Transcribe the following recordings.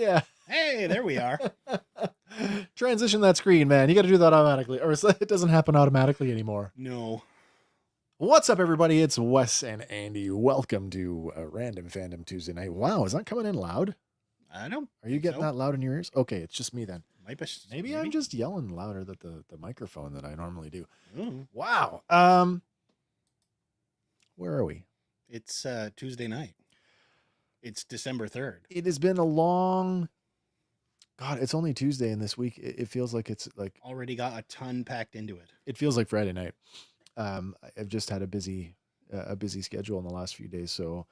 yeah. Hey, there we are. Transition that screen, man. You got to do that automatically, or it doesn't happen automatically anymore. No. What's up, everybody? It's Wes and Andy. Welcome to Random Fandom Tuesday night. Wow, is that coming in loud? I don't. Are you getting that loud in your ears? Okay, it's just me then. Maybe I'm just yelling louder than the microphone that I normally do. Mm. Wow. Where are we? It's Tuesday night. It's December 3rd. It has been a long. God, it's only Tuesday, and this week it feels like it's like already got a ton packed into it. It feels like Friday night. I've just had a busy schedule in the last few days, so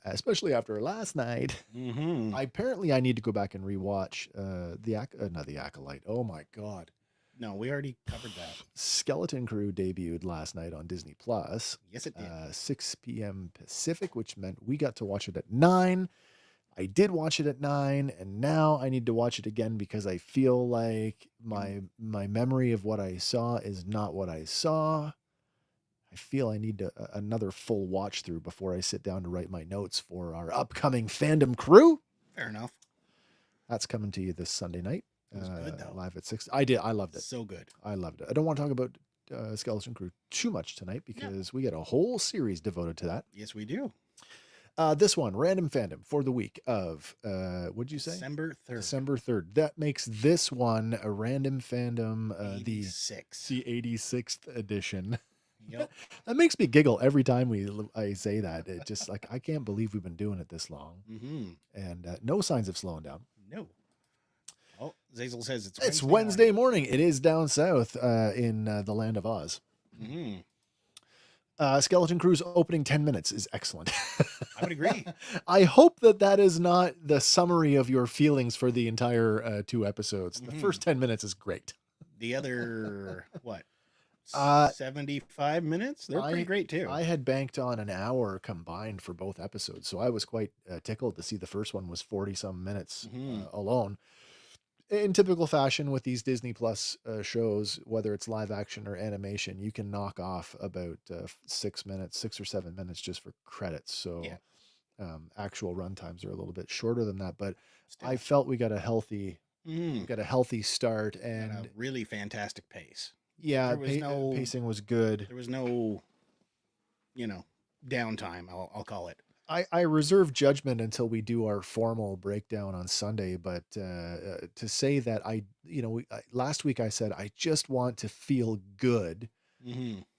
especially after last night, Mm-hmm. I need to go back and rewatch not the Acolyte. Oh my God! No, we already covered that. Skeleton Crew debuted last night on Disney Plus. Yes, it did. 6 p.m. Pacific, which meant we got to watch it at 9. I did watch it at 9, and now I need to watch it again because I feel like my memory of what I saw is not what I saw. I feel I need another full watch through before I sit down to write my notes for our upcoming fandom crew. Fair enough. That's coming to you this Sunday night. It was good, though. Live at 6. I loved it. So good. I loved it. I don't want to talk about Skeleton Crew too much tonight because we get a whole series devoted to that. Yes, we do. This one, Random Fandom for the week of, what'd you say? December 3rd. December 3rd. That makes this one a Random Fandom, 86. the 86th edition. Yep. That makes me giggle every time I say that. It just like, I can't believe we've been doing it this long. Mm-hmm. And no signs of slowing down. No. Oh, Zazel says it's Wednesday morning. It is down south in the land of Oz. Mm-hmm. Skeleton Crew's opening 10 minutes is excellent. I would agree. I hope that is not the summary of your feelings for the entire 2 episodes. The first 10 minutes is great. The other, 75 minutes? They're pretty great, too. I had banked on an hour combined for both episodes, so I was quite tickled to see the first one was 40-some minutes alone. In typical fashion with these Disney Plus shows, whether it's live action or animation, you can knock off about 6 or 7 minutes just for credits. So actual run times are a little bit shorter than that. But I felt we got a healthy start and a really fantastic pace. Yeah, pacing was good. There was no, downtime. I'll call it. I reserve judgment until we do our formal breakdown on Sunday, but to say that last week I said I just want to feel good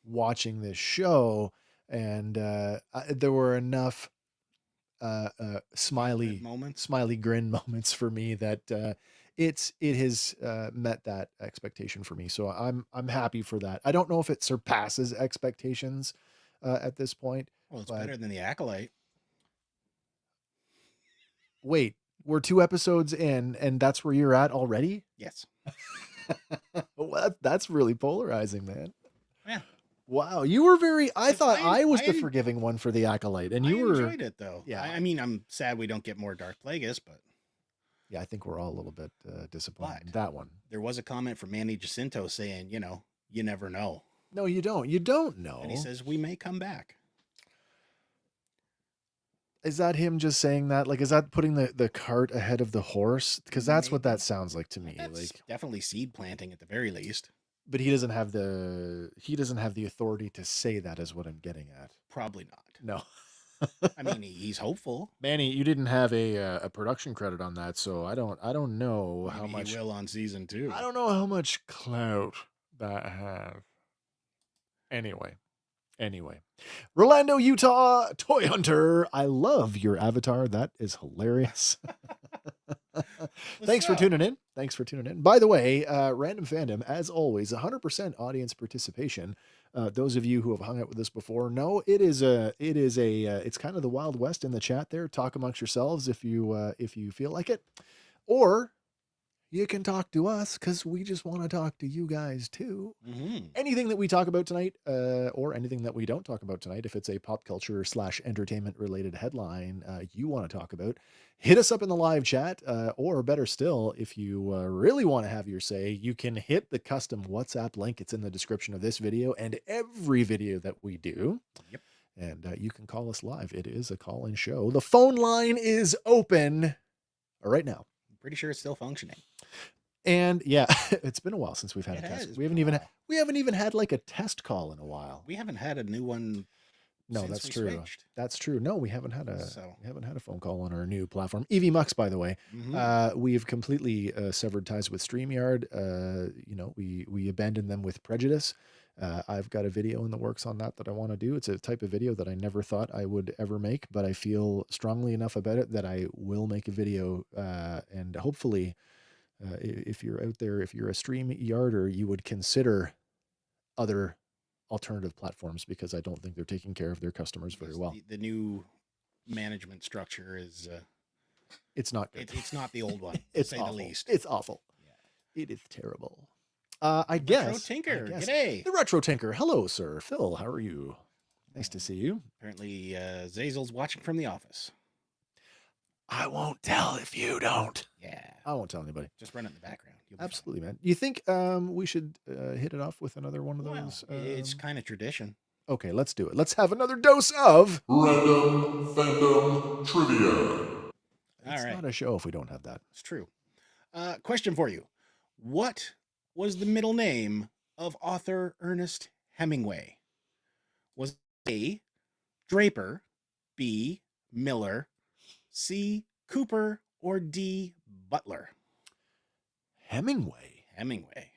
watching this show, and there were enough smiley grin moments for me that it has met that expectation for me. So I'm happy for that. I don't know if it surpasses expectations at this point. Well, it's better than the Acolyte. Wait, we're 2 episodes in and that's where you're at already? Yes. Well, that's really polarizing, man. Yeah. Wow. You were I thought I was the forgiving one for the Acolyte, and you were. I enjoyed it though. Yeah. I mean, I'm sad we don't get more Darth Plagueis, but. Yeah, I think we're all a little bit disappointed in that one. There was a comment from Manny Jacinto saying, you never know. No, you don't. You don't know. And he says, we may come back. Is that him just saying that? Like, is that putting the cart ahead of the horse? Because that's what that sounds like to me. That's definitely seed planting at the very least. But he doesn't have the authority to say that, is what I'm getting at. Probably not. No. I mean, he's hopeful. Manny, you didn't have a production credit on that, so I don't know how much he will on season 2. I don't know how much clout that have. Anyway, Rolando, Utah, Toy Hunter. I love your avatar. That is hilarious. Thanks for tuning in. By the way, Random Fandom, as always, 100% audience participation. Those of you who have hung out with us before know it's kind of the Wild West in the chat there. Talk amongst yourselves if you feel like it, or you can talk to us because we just want to talk to you guys too. Anything that we talk about tonight, or anything that we don't talk about tonight, if it's a pop culture / entertainment related headline you want to talk about, hit us up in the live chat, or better still, if you really want to have your say, you can hit the custom WhatsApp link. It's in the description of this video and every video that we do. Yep. And you can call us live. It is a call-in show. The phone line is open. right now. I'm pretty sure it's still functioning. And yeah, it's been a while since we've had It a test. has We been haven't a even while. we haven't even had like a test call in a while. We haven't had a new one No, since that's we true. switched. That's true. No, we haven't had So, a phone call on our new platform. EV Mux, by the way. We've completely severed ties with StreamYard. We abandoned them with prejudice. I've got a video in the works on that I want to do. It's a type of video that I never thought I would ever make, but I feel strongly enough about it that I will make a video. And hopefully, if you're out there, if you're a StreamYarder, you would consider other alternative platforms, because I don't think they're taking care of their customers very well. The new management structure is It's not good. it's not the old one, to It's say awful. the least. It's awful. Yeah. It is terrible. I guess. Retro Tinker, I guess. g'day. The Retro Tinker. Hello, sir. Phil, how are you? Nice to see you. Apparently, Zazel's watching from the office. I won't tell if you don't. Yeah. I won't tell anybody. Just run it in the background. You'll be Absolutely, man. You think we should hit it off with another one of fine. those? Well, it's kind of tradition. Okay, let's do it. Let's have another dose of Random Fandom Trivia. It's not a show if we don't have that. It's true. Question for you. What was the middle name of author Ernest Hemingway? Was it A, Draper, B, Miller, C, Cooper, or D, Butler? Hemingway. Hemingway.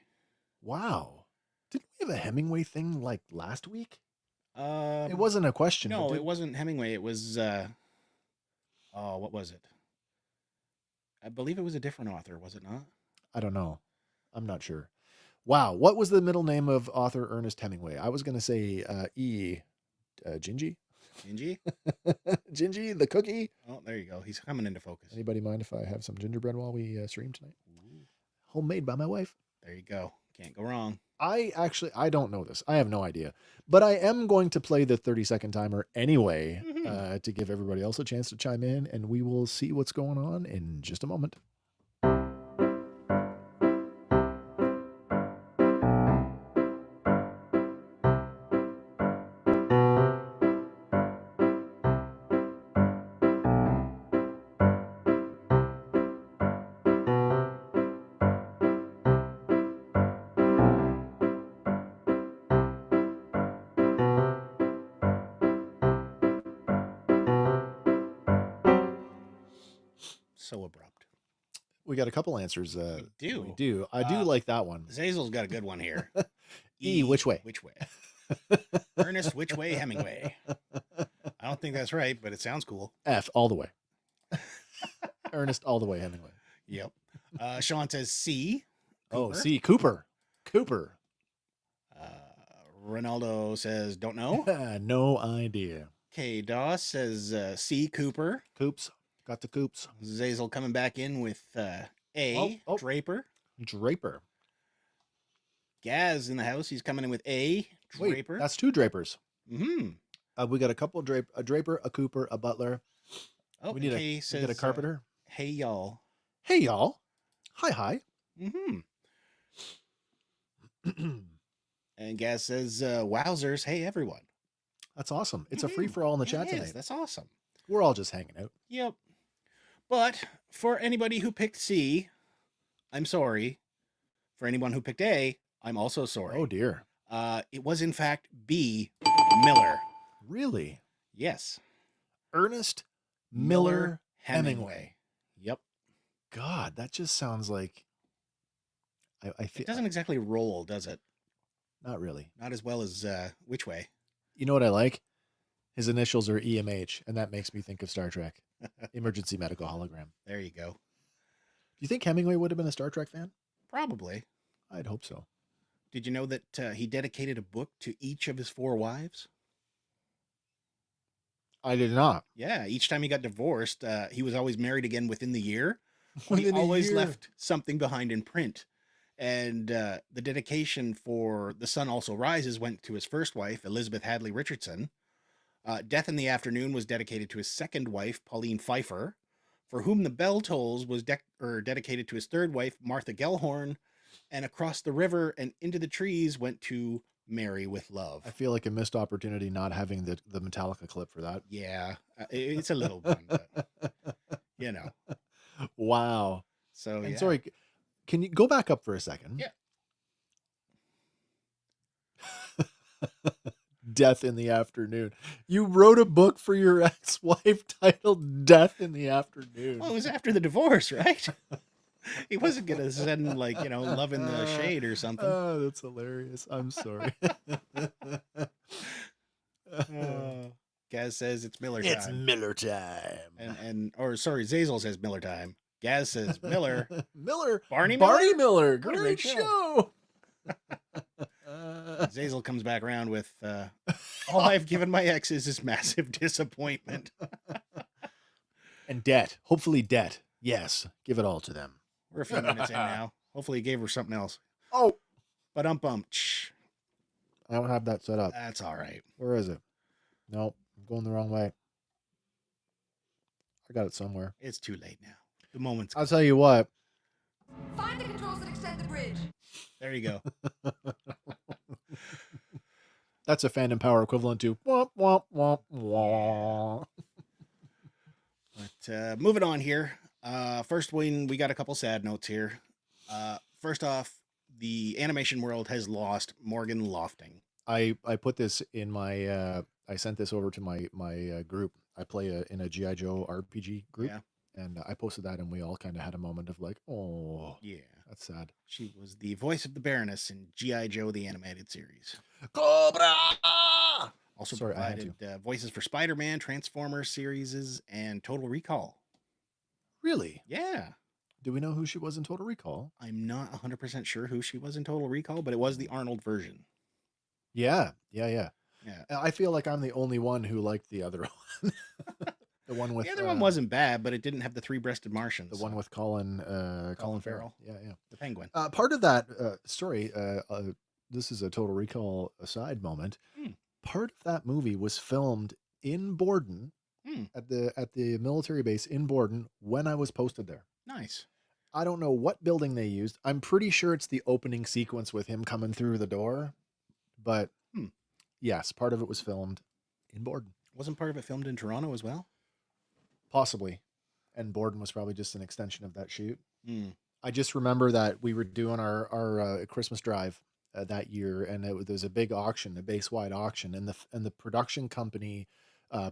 Wow. Didn't we have a Hemingway thing like last week? It It wasn't a question. No, it wasn't Hemingway. It was what was it? I believe it was a different author, was it not? I don't know. I'm not sure. Wow. What was the middle name of author Ernest Hemingway? I was going to say Gingy. Gingy? Gingy, the cookie. Oh, there you go. He's coming into focus. Anybody mind if I have some gingerbread while we stream tonight? Homemade by my wife. There you go. Can't go wrong. I don't know this. I have no idea. But I am going to play the 30-second timer anyway to give everybody else a chance to chime in, and we will see what's going on in just a moment. So abrupt. We got a couple answers. We do. We do. I do like that one. Zazel's got a good one here. Which way? Which way? Ernest Which Way Hemingway. I don't think that's right, but it sounds cool. F all the way. Ernest all the way Hemingway. Yep. Sean says C. Oh, Cooper. C. Cooper. Ronaldo says don't know. No idea. Okay, Doss says C. Cooper. Coops. Got the Coops. Zazel coming back in with A. Oh. Draper. Draper. Gaz in the house. He's coming in with A. Draper. Wait, that's two Drapers. Mm-hmm. We got a couple a Draper, a Cooper, a Butler. Oh, we need Kay we says, get a Carpenter. hey, y'all. Hey, y'all. Hi. Mm-hmm. And Gaz says, wowzers. Hey, everyone. That's awesome. It's a free-for-all in the chat tonight. That's awesome. We're all just hanging out. Yep. But for anybody who picked C, I'm sorry. For anyone who picked A, I'm also sorry. Oh, dear. It was, in fact, B. Miller. Really? Yes. Ernest Miller Hemingway. Yep. God, that just sounds like... I feel It doesn't exactly roll, does it? Not really. Not as well as Which Way? You know what I like? His initials are EMH, and that makes me think of Star Trek. Emergency Medical Hologram. There you go. Do you think Hemingway would have been a Star Trek fan? Probably. I'd hope so. Did you know that he dedicated a book to each of his 4 wives? I did not. Yeah, each time he got divorced, he was always married again within the year. He Within a always year. left something behind in print. And the dedication for The Sun Also Rises went to his first wife, Elizabeth Hadley Richardson. Death in the Afternoon was dedicated to his second wife, Pauline Pfeiffer. For Whom the Bell Tolls was dedicated to his third wife, Martha Gellhorn. And Across the River and Into the Trees went to Mary with Love. I feel like a missed opportunity not having the Metallica clip for that. Yeah, it's a little one, but, you know. Wow. So And yeah, sorry, can you go back up for a second? yeah. Death in the Afternoon. You wrote a book for your ex-wife titled Death in the Afternoon. Well, it was after the divorce, right? He wasn't gonna send like love in the shade or something. Oh, that's hilarious. I'm sorry. Gaz says it's Miller It's time, Miller time. or sorry, Zazel says Miller time. Gaz says Miller. Miller. Barney Miller. What a Great great show. Zazel comes back around with all I've given my exes is massive disappointment. And debt. Hopefully debt. Yes. Give it all to them. We're a few minutes in now. Hopefully he gave her something else. Oh. But I don't have that set up. That's all right. Where is it? Nope. I'm going the wrong way. I got it somewhere. It's too late now. The moment's I'll tell you what. Find the controls that extend the bridge. There you go. That's a fandom power equivalent to womp womp womp womp. But moving on here. First one, we got a couple sad notes here. First off, the animation world has lost Morgan Lofting. I put this in my I sent this over to my group. I play in a G.I. Joe RPG group. Yeah. And I posted that and we all kind of had a moment of like, oh, Yeah. that's sad. She was the voice of the Baroness in G.I. Joe, the animated series. Cobra! Also Sorry, I had provided voices for Spider-Man, Transformers series, and Total Recall. Really? Yeah. Do we know who she was in Total Recall? I'm not 100% sure who she was in Total Recall, but it was the Arnold version. Yeah. Yeah. I feel like I'm the only one who liked the other one. The one with The other one wasn't bad, but it didn't have the three-breasted Martians. the one with Colin Farrell. Yeah. The Penguin. Part of that story, this is a Total Recall aside moment. Part of that movie was filmed in Borden at the military base in Borden when I was posted there. Nice. I don't know what building they used. I'm pretty sure it's the opening sequence with him coming through the door, but yes, part of it was filmed in Borden. Wasn't part of it filmed in Toronto as well? Possibly. And Borden was probably just an extension of that shoot. Mm. I just remember that we were doing our Christmas drive that year, and there was a big auction, a base-wide auction, and the production company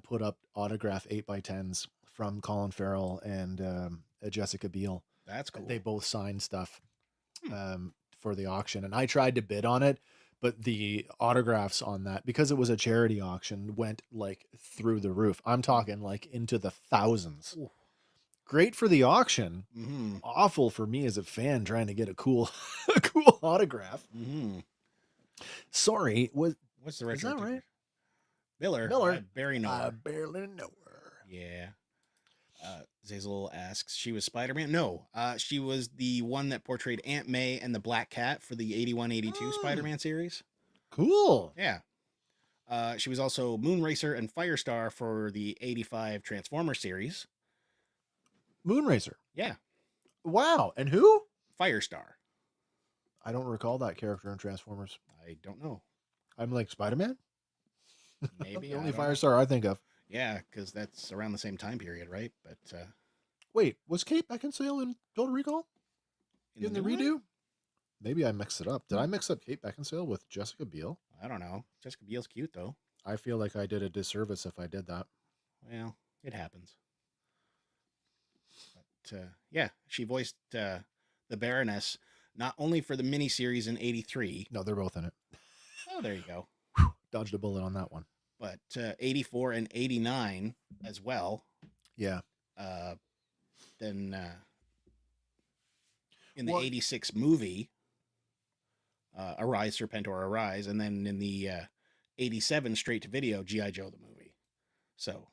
put up autograph 8x10s from Colin Farrell and Jessica Biel. That's cool. They both signed stuff for the auction, and I tried to bid on it, but the autographs on that, because it was a charity auction, went like through the roof. I'm talking like into the thousands. Ooh. Great for the auction. Mm-hmm. Awful for me as a fan trying to get a cool cool autograph. Mm-hmm. Sorry, What's the is retro? that right? Miller. Miller. I barely know her. Barely know her. Yeah. Zazel asks, she was Spider-Man? No, she was the one that portrayed Aunt May and the Black Cat for the 81-82 Spider-Man series. Cool. Yeah. She was also Moonracer and Firestar for the 85 Transformer series. Moonracer. Yeah. Wow. And who? Firestar. I don't recall that character in Transformers. I don't know. I'm like Spider-Man? Maybe. The only I don't know. Firestar I think of. Yeah, because that's around the same time period, right? But Wait, was Kate Beckinsale in Total Recall? In the new one? redo? Maybe I mixed it up. Did I mix up Kate Beckinsale with Jessica Biel? I don't know. Jessica Biel's cute, though. I feel like I did a disservice if I did that. Well, it happens. But yeah, she voiced the Baroness not only for the miniseries in '83. No, they're both in it. Oh, there you go. Dodged a bullet on that one. But '84 and '89 as well. Yeah. Then in the Well- '86 movie, Arise, Serpentor, Arise, and then in the '87 straight to video G.I. Joe the movie. So,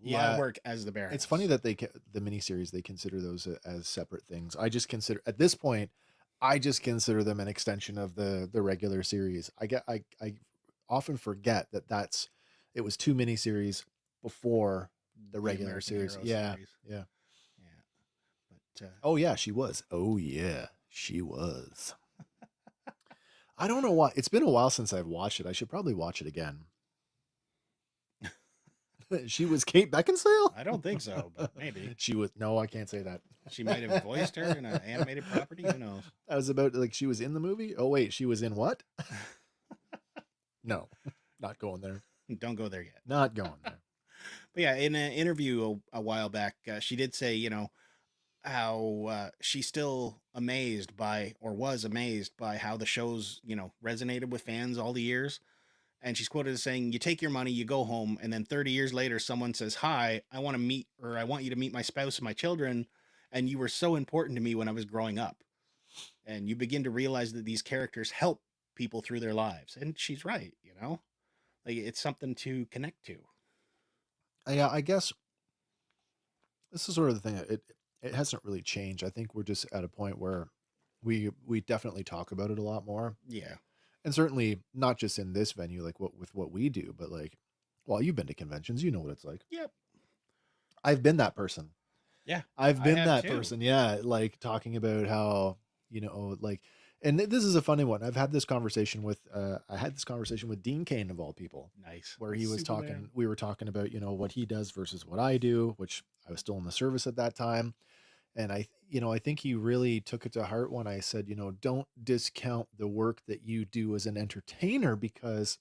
a lot of work as the Baroness. It's funny that the miniseries, they consider those as separate things. I just consider, at this point, I just consider them an extension of the regular series. I often forget that it was two miniseries before the regular American series. Hero Yeah. series. Yeah. But Oh yeah, she was. Oh yeah, she was. I don't know why. It's been a while since I've watched it. I should probably watch it again. She was Kate Beckinsale? I don't think so, but maybe. She was, no, I can't say that. She might have voiced her in an animated property. Who knows? I was about like she was in the movie. Oh wait, she was in what? No, not going there. Don't go there yet. Not going there. But yeah, in an interview a while back, she did say, how she's still amazed by, or was amazed by, how the shows, resonated with fans all the years. And she's quoted as saying, "You take your money, you go home, and then 30 years later, someone says, 'Hi, I want to meet, or I want you to meet my spouse and my children, and you were so important to me when I was growing up.' And you begin to realize that these characters help people through their lives." And she's right, like it's something to connect to. Yeah, I guess this is sort of the thing. It hasn't really changed. I think we're just at a point where we definitely talk about it a lot more. Yeah. And certainly not just in this venue, like what we do, but like, well, you've been to conventions, you know what it's like. Yep. I've been that person. Yeah. I've I been have that too. person. Yeah. Like talking about how, like, and this is a funny one. I had this conversation with Dean Cain of all people, Nice. where he was Superman. we were talking about, what he does versus what I do, which I was still in the service at that time. And I think he really took it to heart when I said, don't discount the work that you do as an entertainer, because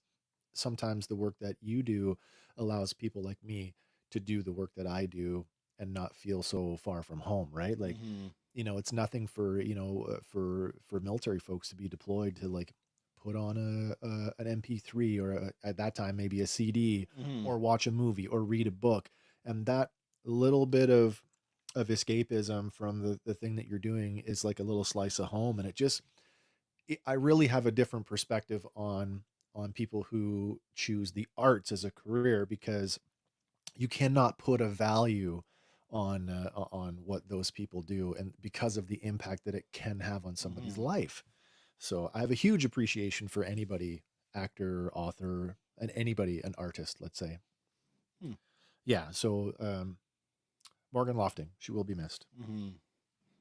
sometimes the work that you do allows people like me to do the work that I do and not feel so far from home, right? Like, Mhm. it's nothing for, for military folks to be deployed to like put on an MP3 or at that time maybe a CD, Mhm. or watch a movie or read a book. And that little bit of escapism from the thing that you're doing is like a little slice of home. And I really have a different perspective on people who choose the arts as a career, because you cannot put a value on what those people do, and because of the impact that it can have on somebody's Mhm. life. So I have a huge appreciation for anybody, actor, author, and anybody, an artist, let's say. Hmm. Yeah. So Morgan Lofting, she will be missed. Mhm.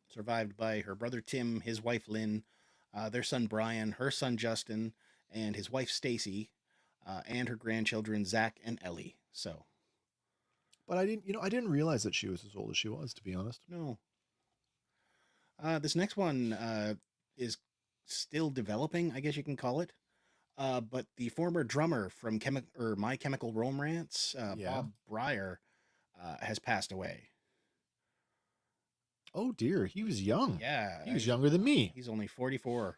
Survived by her brother Tim, his wife Lynn, their son Brian, her son Justin, and his wife Stacy, and her grandchildren Zach and Ellie. So But I didn't realize that she was as old as she was, to be honest. no. This next one is still developing, I guess you can call it. But the former drummer from My Chemical Romance, Yeah. Bob Breyer, has passed away. Oh dear, he was young. Yeah, He was younger than me. he's only 44.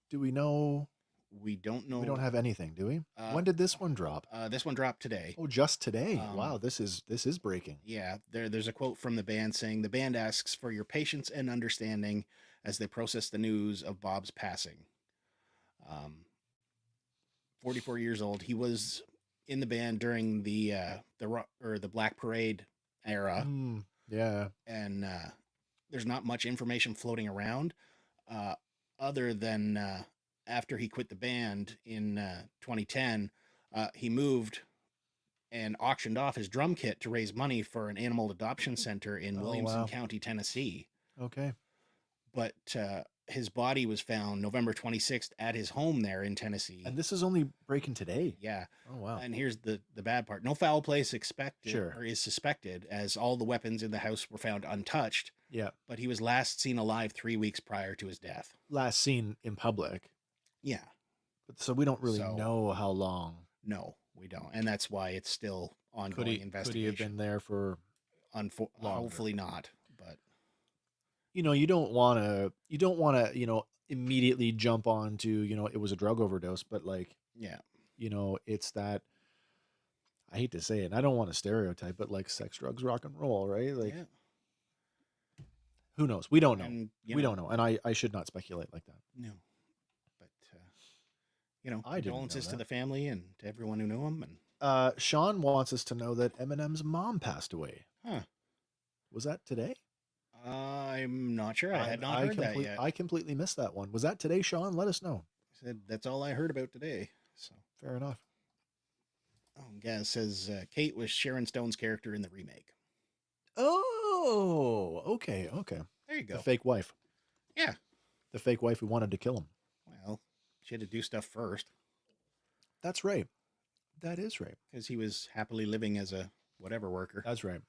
Do we know? We don't know. We don't have anything, do we? Uh, When did this one drop? This one dropped today. Oh, just today. Um, Wow, this is breaking. Yeah, there's a quote from the band saying, "The band asks for your patience and understanding as they process the news of Bob's passing." Um, 44 years old. He was in the band during the Black Parade era, Yeah. and there's not much information floating around, uh, other than after he quit the band in 2010, he moved and auctioned off his drum kit to raise money for an animal adoption center in Oh, Williamson wow. County, Tennessee. Okay. But his body was found November 26th at his home there in Tennessee. And this is only breaking today. Yeah. Oh, wow. And here's the bad part. No foul play is expected Sure. or is suspected, as all the weapons in the house were found untouched. Yeah. But he was last seen alive 3 weeks prior to his death. Last seen in public. Yeah. So we don't really So- know how long. No, we don't. And that's why it's still ongoing investigation. Could he have been there for longer? Hopefully not. But you don't want to immediately jump on to it was a drug overdose, but like yeah. it's that, I hate to say it, and I don't want to stereotype, but like sex, drugs, rock and roll, right? Like Yeah. who knows? We don't know. And, We don't know, and I should not speculate like that. No. But I didn't know condolences to that. the family and to everyone who knew him. And Sean wants us to know that Eminem's mom passed away. Huh. Was that today? I'm not sure. I had not heard that yet. I completely missed that one. Was that today, Sean? Let us know. I said that's all I heard about today. So Fair enough. oh yeah, it says Kate was Sharon Stone's character in the remake. Oh, okay. There you go. The fake wife. Yeah. The fake wife who wanted to kill him. Well, she had to do stuff first. That's right. That is right. because he was happily living as a whatever worker. That's right.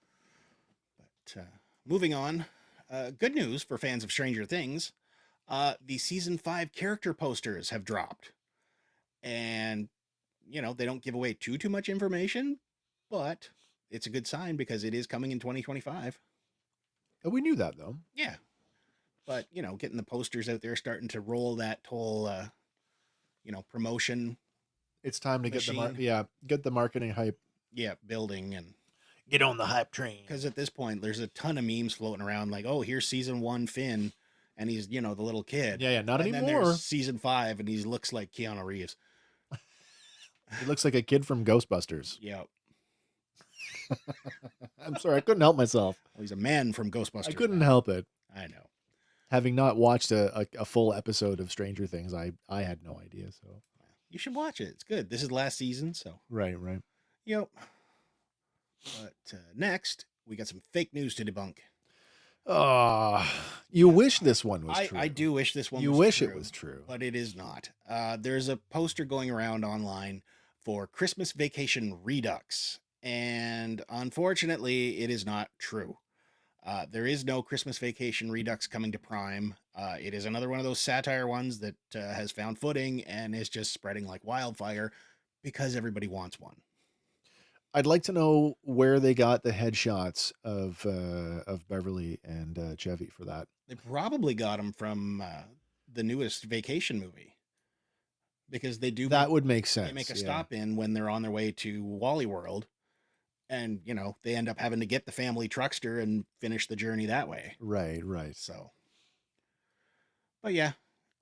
But moving on, good news for fans of Stranger Things. The season 5 character posters have dropped. And, they don't give away too much information, but it's a good sign because it is coming in 2025. We knew that though. Yeah. But, getting the posters out there, starting to roll that whole, promotion. It's time to Machine. get the marketing hype. Yeah, building and Get on the hype train. because at this point there's a ton of memes floating around like, oh, here's season 1 Finn and he's, the little kid. Yeah, not and then anymore. there's season 5 and he looks like Keanu Reeves. He looks like a kid from Ghostbusters. Yeah. I'm sorry, I couldn't help myself. Well, he's a man from Ghostbusters. I couldn't now. help it. I know. Having not watched a full episode of Stranger Things, I had no idea. So You should watch it. It's good. This is last season, so. right. Yep. But next, we got some fake news to debunk. You wish this one was true. I do wish this one You was wish true, it was true. but it is not. There's a poster going around online for Christmas Vacation Redux, and unfortunately, it is not true. There is no Christmas Vacation Redux coming to Prime. It is another one of those satire ones that has found footing and is just spreading like wildfire because everybody wants one. I'd like to know where they got the headshots of Beverly and Chevy for that. They probably got them from the newest vacation movie because they do That would make sense. they make a yeah. stop in when they're on their way to Wally World, and they end up having to get the family truckster and finish the journey that way. Right. So, but yeah,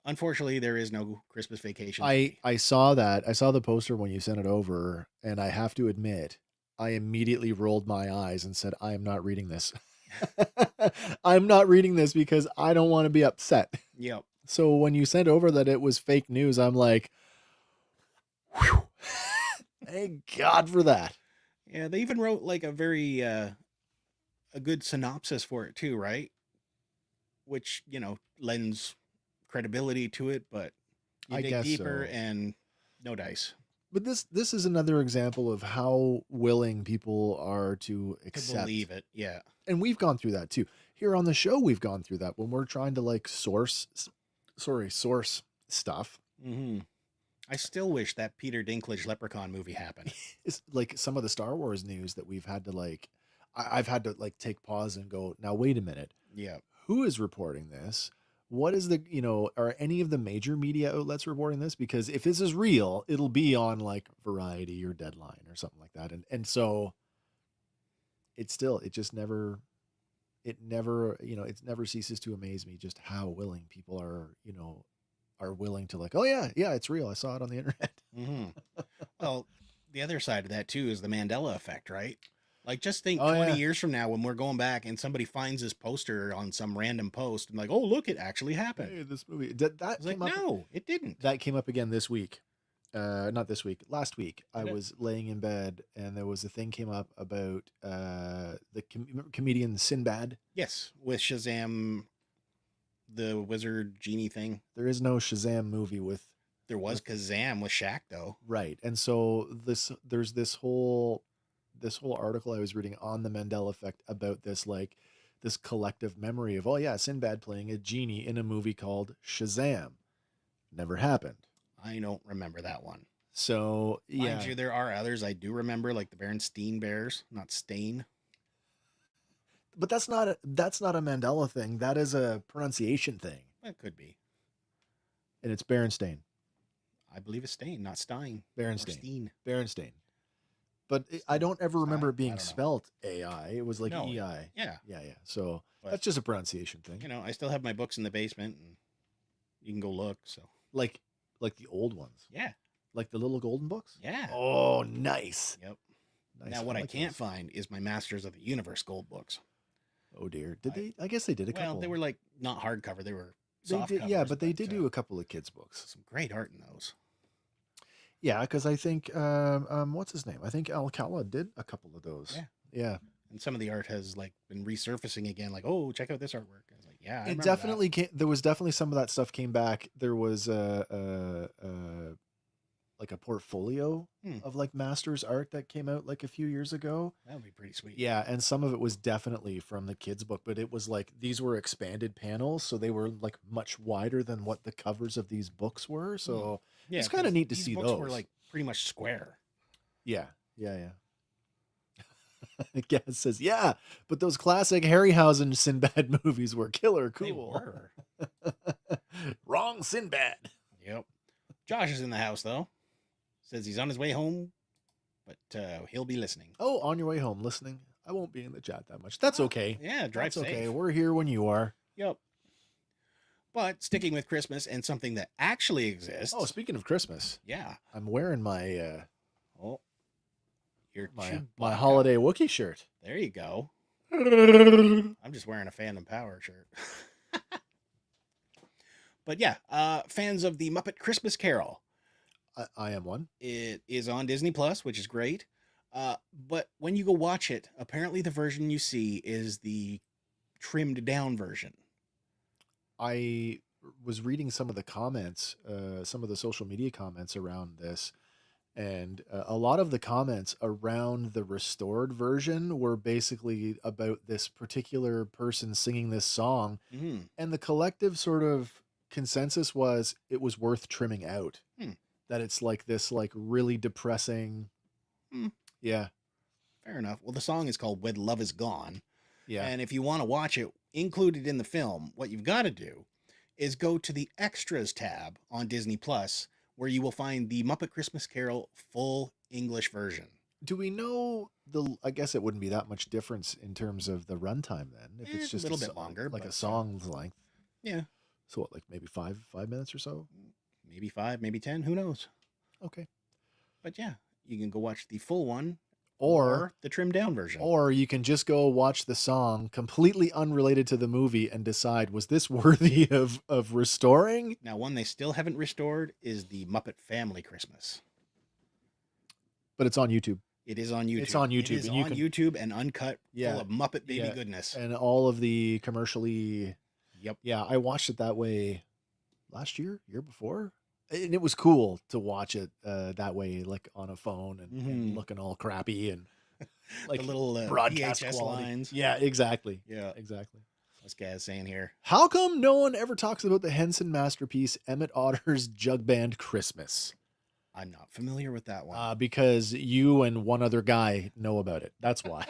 unfortunately, there is no Christmas Vacation. I saw that. I saw the poster when you sent it over, and I have to admit, I immediately rolled my eyes and said, I am not reading this. I'm not reading this because I don't want to be upset. Yep. So when you sent over that it was fake news, I'm like, whew, thank God for that. Yeah, they even wrote like a very a good synopsis for it too, right? Which lends credibility to it, but you I dig guess deeper so. and no dice But this is another example of how willing people are to to accept. believe it. Yeah. And we've gone through that too. Here on the show, we've gone through that when we're trying to like source stuff. Mm-hmm. I still wish that Peter Dinklage Leprechaun movie happened. It's like some of the Star Wars news that we've had to like, I've had to like take pause and go, now wait a minute. Yeah. Who is reporting this? What is the, are any of the major media outlets reporting this? Because if this is real, it'll be on like Variety or Deadline or something like that. And so it never ceases to amaze me just how willing people are willing to like, oh yeah, it's real. I saw it on the internet. Mm-hmm. Well, the other side of that too is the Mandela effect, right? Like, just think Oh, 20 yeah. years from now when we're going back and somebody finds this poster on some random post and like, oh, look, it actually happened. Hey, this movie that It's like, came up. no, it didn't. That came up again this week. Not this week. Last week, I Okay. was laying in bed and there was a thing came up about the comedian Sinbad. Yes, with Shazam, the wizard genie thing. There is no Shazam movie with There was Kazam with Shaq, though. right, and so there's this whole article I was reading on the Mandela effect about this like this collective memory of, oh yeah, Sinbad playing a genie in a movie called Shazam. Never happened. I don't remember that one. So yeah, Mind you, there are others I do remember, like the Berenstain Bears, not Stain. but that's not a Mandela thing. That is a pronunciation thing, That could be. and it's Berenstain. I believe it's Stain, not Stein. Or Berenstain. Steen. Berenstain. But I don't ever remember it I being don't know. spelt AI. It was like No, EI. Yeah. Yeah. So But- that's just a pronunciation thing. I still have my books in the basement, and you can go look. So Like the old ones, yeah, like the little golden books. yeah. Oh, nice. Yep. Nice. Now, what I like can't those. find is my Masters of the Universe gold books. Oh dear. Did they? I guess they did a couple. Well, they were like not hardcover; they were They soft did, yeah, covers, but they did do a couple of kids books. some great art in those. Yeah, because I think what's his name? I think Alcala did a couple of those. Yeah. Yeah. And some of the art has like been resurfacing again. Like, oh, check out this artwork. I was like, yeah, I It remember definitely came. There was definitely some of that stuff came back. There was like a portfolio of like masters art that came out like a few years ago. That would be pretty sweet. Yeah, and some of it was definitely from the kids book, but it was like these were expanded panels, so they were like much wider than what the covers of these books were. So Yeah, it's kind of 'cause neat to these see books those. were like pretty much square. Yeah, yeah. Gaz says, yeah, but those classic Harryhausen Sinbad movies were killer They cool. were. Wrong Sinbad. Yep. Josh is in the house though. Says he's on his way home, but he'll be listening. Oh, on your way home, listening. I won't be in the chat that much. That's okay. Yeah, drive That's okay. safe. We're here when you are. Yep. But sticking with Christmas and something that actually exists. Oh, speaking of Christmas, yeah. I'm wearing my Your my holiday Wookiee shirt. There you go. I'm just wearing a Fandom Power shirt. But yeah, fans of the Muppet Christmas Carol. I am one. It is on Disney Plus, which is great. But when you go watch it, apparently the version you see is the trimmed down version. I was reading some of the comments, some of the social media comments around this, and a lot of the comments around the restored version were basically about this particular person singing this song, and the collective sort of consensus was it was worth trimming out. That it's like this like really depressing. Yeah. Fair enough. Well, the song is called When Love Is Gone. Yeah. And if you want to watch it included in the film, what you've got to do is go to the Extras tab on Disney Plus, where you will find the Muppet Christmas Carol full English version. Do we know I guess it wouldn't be that much difference in terms of the runtime then, if it's just a little bit longer, like a but, song's length. Yeah. So what, like maybe 5 minutes or so? Maybe 5, maybe 10, who knows? Okay. But yeah, you can go watch the full one or the trimmed down version. Or you can just go watch the song completely unrelated to the movie and decide, was this worthy of restoring? Now, one they still haven't restored is the Muppet Family Christmas. But it's on YouTube. It is on YouTube. It's on YouTube. It is on YouTube and uncut, Yeah, full of Muppet baby goodness. And all of the commercially. Yep. Yeah, I watched it that way last year before. And it was cool to watch it that way, like on a phone and looking all crappy and like the little broadcast VHS quality lines. Yeah, exactly. Yeah, exactly. What's Gaz saying here? How come no one ever talks about the Henson masterpiece, Emmett Otter's Jug Band Christmas? I'm not familiar with that one. Because you and one other guy know about it. That's why.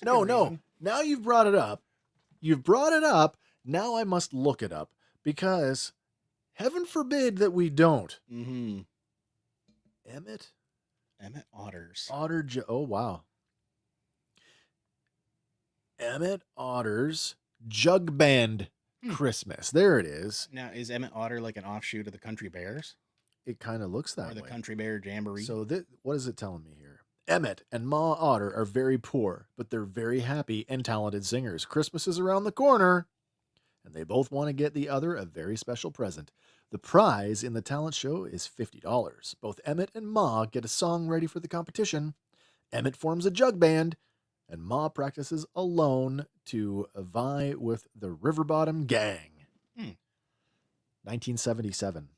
No. Now you've brought it up. Now I must look it up. Because heaven forbid that we don't. Emmett Otter's. Oh, wow. Emmett Otter's Jug Band Christmas. There it is. Now, is Emmett Otter like an offshoot of the Country Bears? It kind of looks that way. Or the way. Country Bear Jamboree. So what is it telling me here? Emmett and Ma Otter are very poor, but they're very happy and talented singers. Christmas is around the corner, and they both want to get the other a very special present. The prize in the talent show is $50. Both Emmett and Ma get a song ready for the competition. Emmett forms a jug band, and Ma practices alone to vie with the Riverbottom Gang. 1977.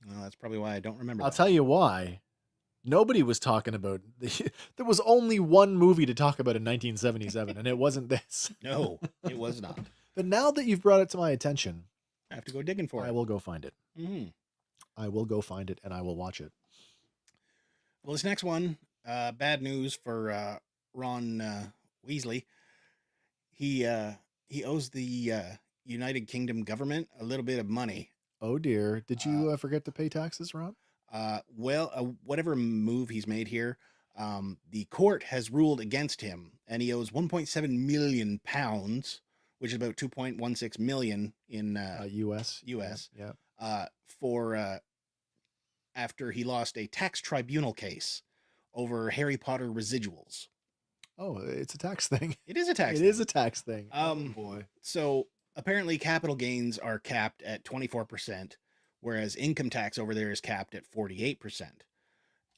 Well, that's probably why I don't remember. I'll tell you why. Nobody was talking about there was only one movie to talk about in 1977, and it wasn't this. No, it was not. But now that you've brought it to my attention, I have to go digging for it. I will go find it. Mm-hmm. I will go find it, and I will watch it. Well, this next one, bad news for Ron Weasley. He owes the United Kingdom government a little bit of money. Oh dear! Did you forget to pay taxes, Ron? Whatever move he's made here, the court has ruled against him, and he owes 1.7 million pounds, which is about 2.16 million in U.S. Yeah. For after he lost a tax tribunal case over Harry Potter residuals. Oh, it's a tax thing. It is a tax. It is a tax thing. Oh boy. So apparently, capital gains are capped at 24%. Whereas income tax over there is capped at 48%.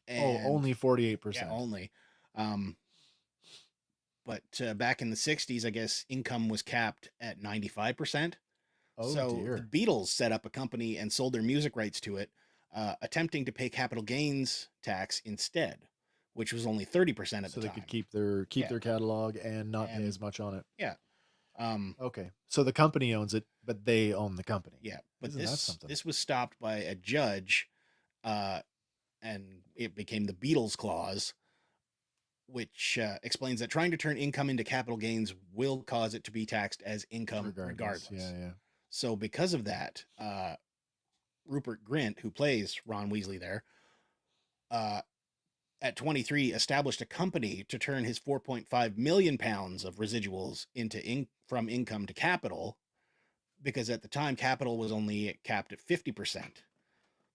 And, only 48%. Yeah, only. But back in the 60s, I guess income was capped at 95%. Oh So the dear. Beatles set up a company and sold their music rights to it, attempting to pay capital gains tax instead, which was only 30% at So the they time. could keep their Yeah. catalog and not pay And as much on it. yeah, Okay. So the company owns it, but they own the company. yeah. But Isn't that this something? this was stopped by a judge, uh, and it became the Beatles clause, which explains that trying to turn income into capital gains will cause it to be taxed as income regardless. Yeah. So because of that, Rupert Grint, who plays Ron Weasley there, uh, at 23 established a company to turn his 4.5 million pounds of residuals into from income to capital, because at the time capital was only capped at 50%,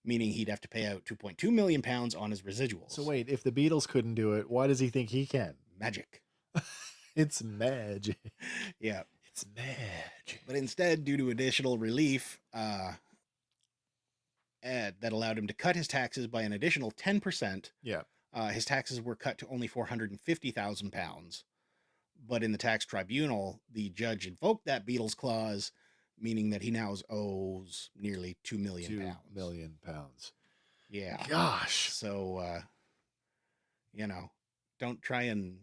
meaning he'd have to pay out 2.2 million pounds on his residuals. So wait, if the Beatles couldn't do it, why does he think he can? Magic. It's magic. Yeah. It's magic. But instead, due to additional relief, that allowed him to cut his taxes by an additional 10%. Yeah. His taxes were cut to only 450,000 pounds. But in the tax tribunal, the judge invoked that Beatles clause, meaning that he now owes nearly 2 million pounds. 2 million pounds. Yeah. Gosh. So, don't try and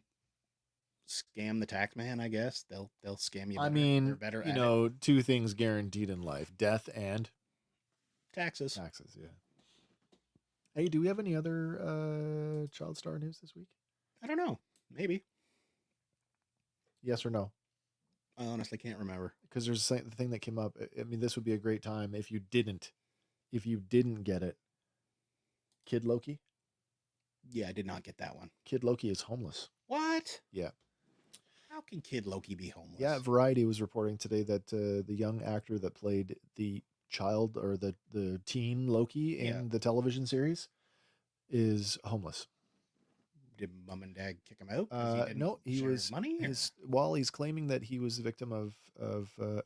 scam the tax man, I guess. They'll scam you better. I mean, they're better at it. two things guaranteed in life: death and Taxes. taxes. Yeah. Hey, do we have any other child star news this week? I don't know. Maybe. Yes or no? I honestly can't remember. Because there's the thing that came up. I mean, this would be a great time if you didn't get it. Kid Loki. Yeah, I did not get that one. Kid Loki is homeless. What? Yeah. How can Kid Loki be homeless? Yeah, Variety was reporting today that the young actor that played the child or the teen Loki in the television series is homeless. Did mom and dad kick him out? No, he was money. he's claiming that he was a victim of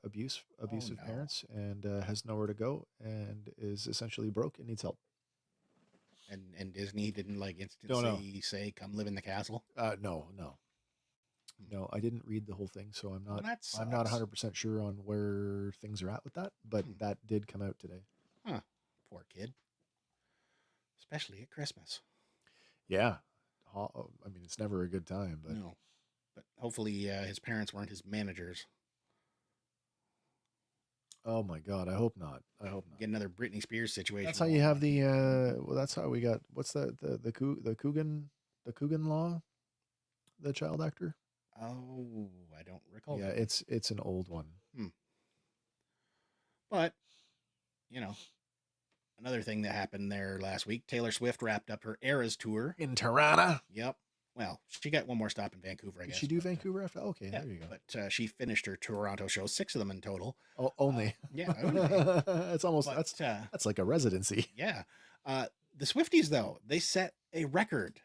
abusive parents and has nowhere to go and is essentially broke and needs help. And Disney didn't instantly say, "Come live in the castle." No, I didn't read the whole thing, so I'm not. Well, I'm not 100% sure on where things are at with that, but that did come out today. Huh? Poor kid. Especially at Christmas. Yeah, I mean it's never a good time, but no. But hopefully his parents weren't his managers. Oh my God, I hope not. Get another Britney Spears situation. That's how you have the. Well, that's how we got. What's the Coogan law? The child actor. Oh, I don't recall. Yeah, it's an old one. But another thing that happened there last week, Taylor Swift wrapped up her Eras tour in Toronto. Yep. Well, she got one more stop in Vancouver, I guess. Did she do Vancouver after? Okay, yeah, there you go. But she finished her Toronto show, 6 of them in total. Oh, only. Yeah, only. It's almost that's like a residency. Yeah. The Swifties though, they set a record.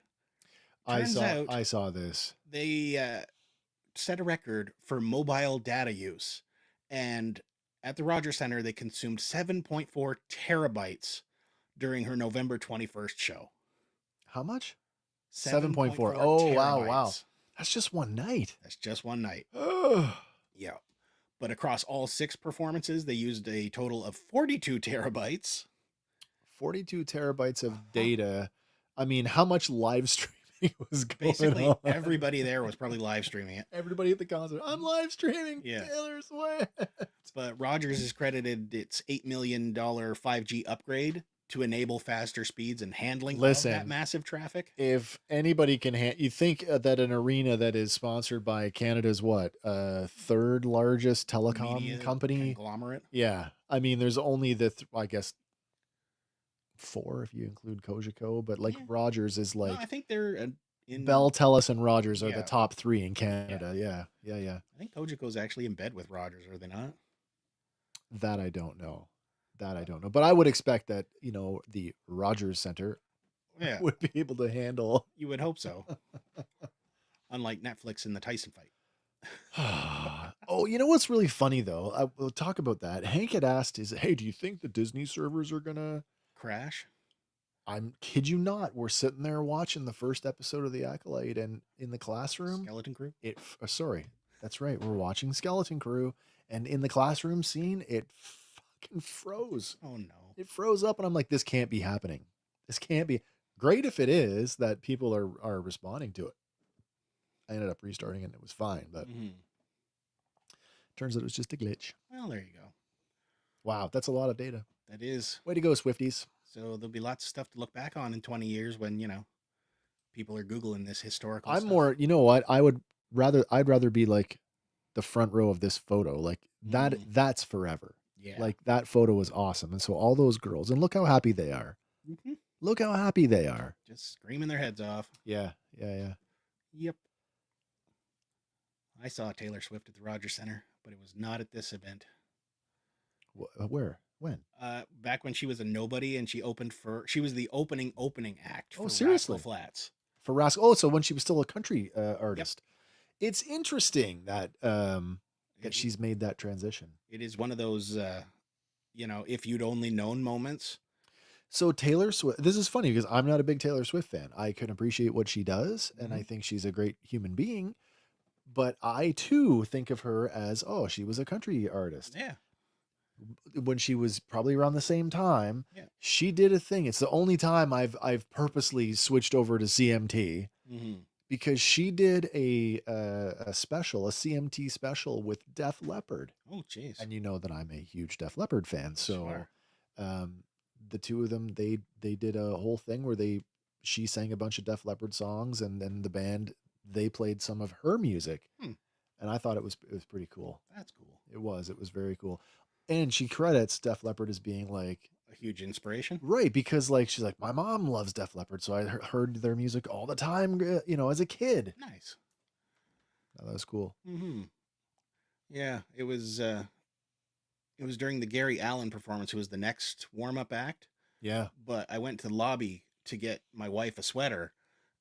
I saw this. They set a record for mobile data use, and at the Rogers Center they consumed 7.4 terabytes during her November 21st show. How much? 7.4. Oh, wow. That's just one night. Yeah. But across all 6 performances, they used a total of 42 terabytes. 42 terabytes of data. I mean, how much live streaming was going Basically, on? everybody there was probably live streaming it. Everybody at the concert. I'm live streaming Taylor Swift. But Rogers has credited its $8 million 5G upgrade to enable faster speeds and handling of that massive traffic. If anybody can you think that an arena that is sponsored by Canada's third largest telecom media company conglomerate. Yeah, I mean there's only I guess 4 if you include Cogeco, but Rogers is I think they're in Bell, Telus, and Rogers are the top 3 in Canada. Yeah. I think Cogeco's actually in bed with Rogers, are they not? That I don't know. But I would expect that, the Rogers Center would be able to handle. You would hope so. Unlike Netflix in the Tyson fight. Oh, you know what's really funny, though? We'll talk about that. Hank had asked, hey, do you think the Disney servers are going to crash? I'm kid you not. We're sitting there watching the first episode of The Acolyte, and in the classroom. Skeleton Crew? Sorry. That's right. We're watching Skeleton Crew, and in the classroom scene, it fucking froze. Oh no. It froze up, and I'm like, this can't be happening. This can't be. Great if it is that people are responding to it. I ended up restarting it, and it was fine, but turns out it was just a glitch. Well, there you go. Wow, that's a lot of data. That is. Way to go, Swifties. So there'll be lots of stuff to look back on in 20 years when, people are Googling this historical I'm stuff. more, you know what? I'd rather be like the front row of this photo. Like that's forever. Yeah. Like that photo was awesome. And so all those girls, and look how happy they are. Look how happy they are. Just screaming their heads off. Yeah. Yep. I saw Taylor Swift at the Rogers Center, but it was not at this event. Where? When? Back when she was a nobody and she was the opening act for seriously? Rascal Flats. For Rascal. Oh, so when she was still a country artist. Yep. It's interesting that that she's made that transition. It is one of those, if you'd only known moments. So Taylor Swift, this is funny because I'm not a big Taylor Swift fan. I can appreciate what she does, and I think she's a great human being. But I too think of her as, she was a country artist. Yeah. When she was probably around the same time, she did a thing. It's the only time I've purposely switched over to CMT because she did a special, a CMT special with Def Leppard. Oh, jeez. And you know that I'm a huge Def Leppard fan, so sure. The two of them they did a whole thing where she sang a bunch of Def Leppard songs, and then the band they played some of her music, and I thought it was pretty cool. That's cool. It was very cool. And she credits Def Leppard as being like a huge inspiration, right? Because like she's like, my mom loves Def Leppard, so I heard their music all the time, as a kid. Nice. Oh, that was cool. Yeah, it was during the Gary Allen performance, who was the next warm-up act. Yeah. But I went to the lobby to get my wife a sweater,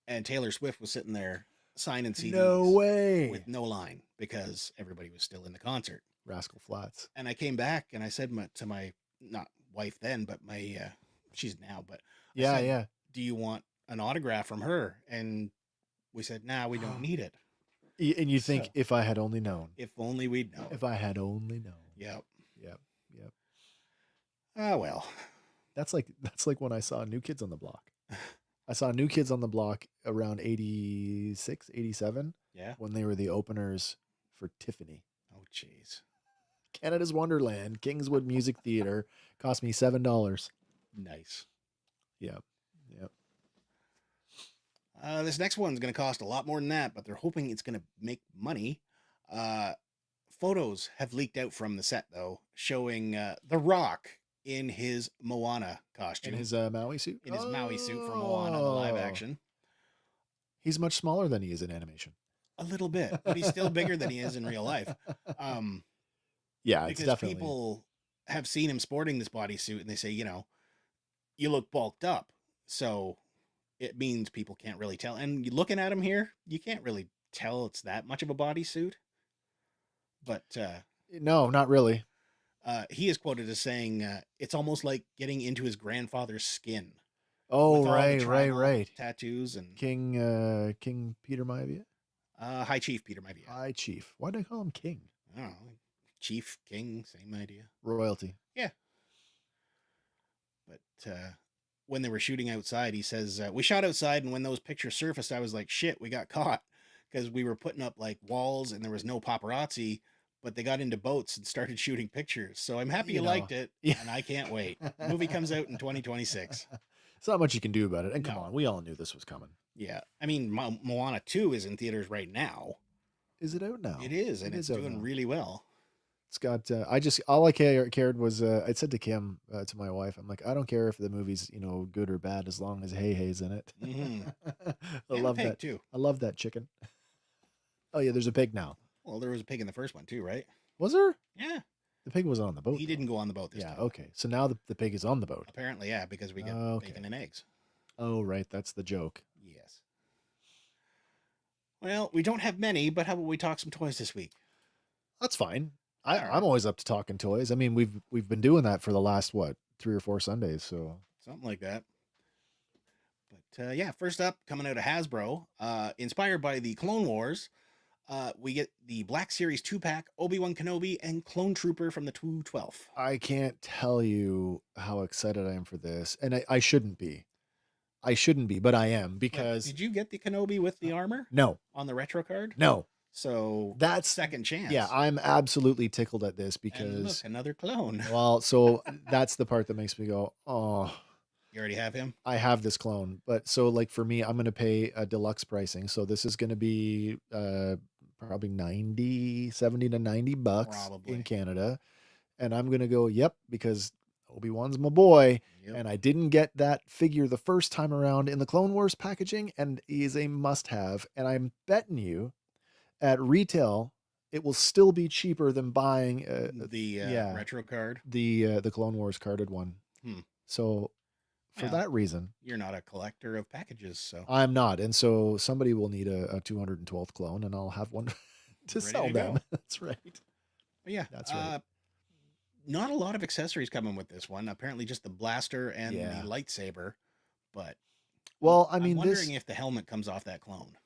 and Taylor Swift was sitting there signing CDs. No way. With no line because everybody was still in the concert. Rascal Flats. And I came back and I said to my, not wife then, but my, she's now, but I said, do you want an autograph from her? And we said, nah, we don't need it. And you think, if I had only known. If only we'd known. If I had only known. Yep. Ah, well. That's like when I saw New Kids on the Block. I saw New Kids on the Block around 86, 87. Yeah. When they were the openers for Tiffany. Oh, jeez. Canada's Wonderland, Kingswood Music Theater, cost me $7. Nice. Yep. This next one's going to cost a lot more than that, but they're hoping it's going to make money. Photos have leaked out from the set, though, showing The Rock in his Moana costume. In his Maui suit? In his Maui suit from Moana, the live action. He's much smaller than he is in animation. A little bit, but he's still bigger than he is in real life. Yeah, because it's definitely. People have seen him sporting this bodysuit, and they say, you look bulked up. So it means people can't really tell. And looking at him here, you can't really tell it's that much of a bodysuit. But no, not really. He is quoted as saying, it's almost like getting into his grandfather's skin. Oh, right. Tattoos and King Peter Maivia? High Chief Peter Maivia. High Chief. Why did I call him King? I don't know. Chief, King, same idea. Royalty. Yeah. But when they were shooting outside, he says, we shot outside, and when those pictures surfaced, I was like, shit, we got caught. Because we were putting up like walls and there was no paparazzi, but they got into boats and started shooting pictures. So I'm happy you liked it, and I can't wait. The movie comes out in 2026. It's not much you can do about it. And come on, we all knew this was coming. Yeah. I mean, Moana 2 is in theaters right now. Is it out now? It is, and it's doing really well. It's got, all I cared was, I said to Kim, to my wife, I'm like, I don't care if the movie's, good or bad, as long as Hey-Hey's in it. I love that too. I love that chicken. Oh yeah, there's a pig now. Well, there was a pig in the first one too, right? Was there? Yeah. The pig was on the boat. He didn't go on the boat this time. Yeah, okay. So now the pig is on the boat. Apparently, yeah, because we get bacon and eggs. Oh, right. That's the joke. Yes. Well, we don't have many, but how about we talk some toys this week? That's fine. I'm always up to talking toys. I mean, we've been doing that for the last, 3 or 4 Sundays, so. Something like that. But yeah, first up, coming out of Hasbro, inspired by the Clone Wars, We get the Black Series 2-pack, Obi-Wan Kenobi, and Clone Trooper from the 212. I can't tell you how excited I am for this, and I shouldn't be. I shouldn't be, but I am Wait, because did you get the Kenobi with the armor no, on the retro card? no, So that's second chance. yeah. I'm absolutely tickled at this And because look, another clone. well, so that's the part that makes me go, oh. You already have him? I have this clone, but so like for me, I'm going to pay a deluxe pricing. So this is going to be probably 70 to 90 bucks Probably. in Canada. And I'm going to go, yep, because Obi-Wan's my boy. Yep. And I didn't get that figure the first time around in the Clone Wars packaging, and he is a must-have. And I'm betting you at retail, it will still be cheaper than buying the retro card. the Clone Wars carded one. So for Well, that reason, you're not a collector of packages, so I'm not. And so somebody will need a 212th clone, and I'll have one to Ready sell to them. go. That's right. But yeah, That's right. Not a lot of accessories coming with this one. Apparently, just the blaster and Yeah. the lightsaber. But Well, I mean, I'm wondering this. if the helmet comes off that clone.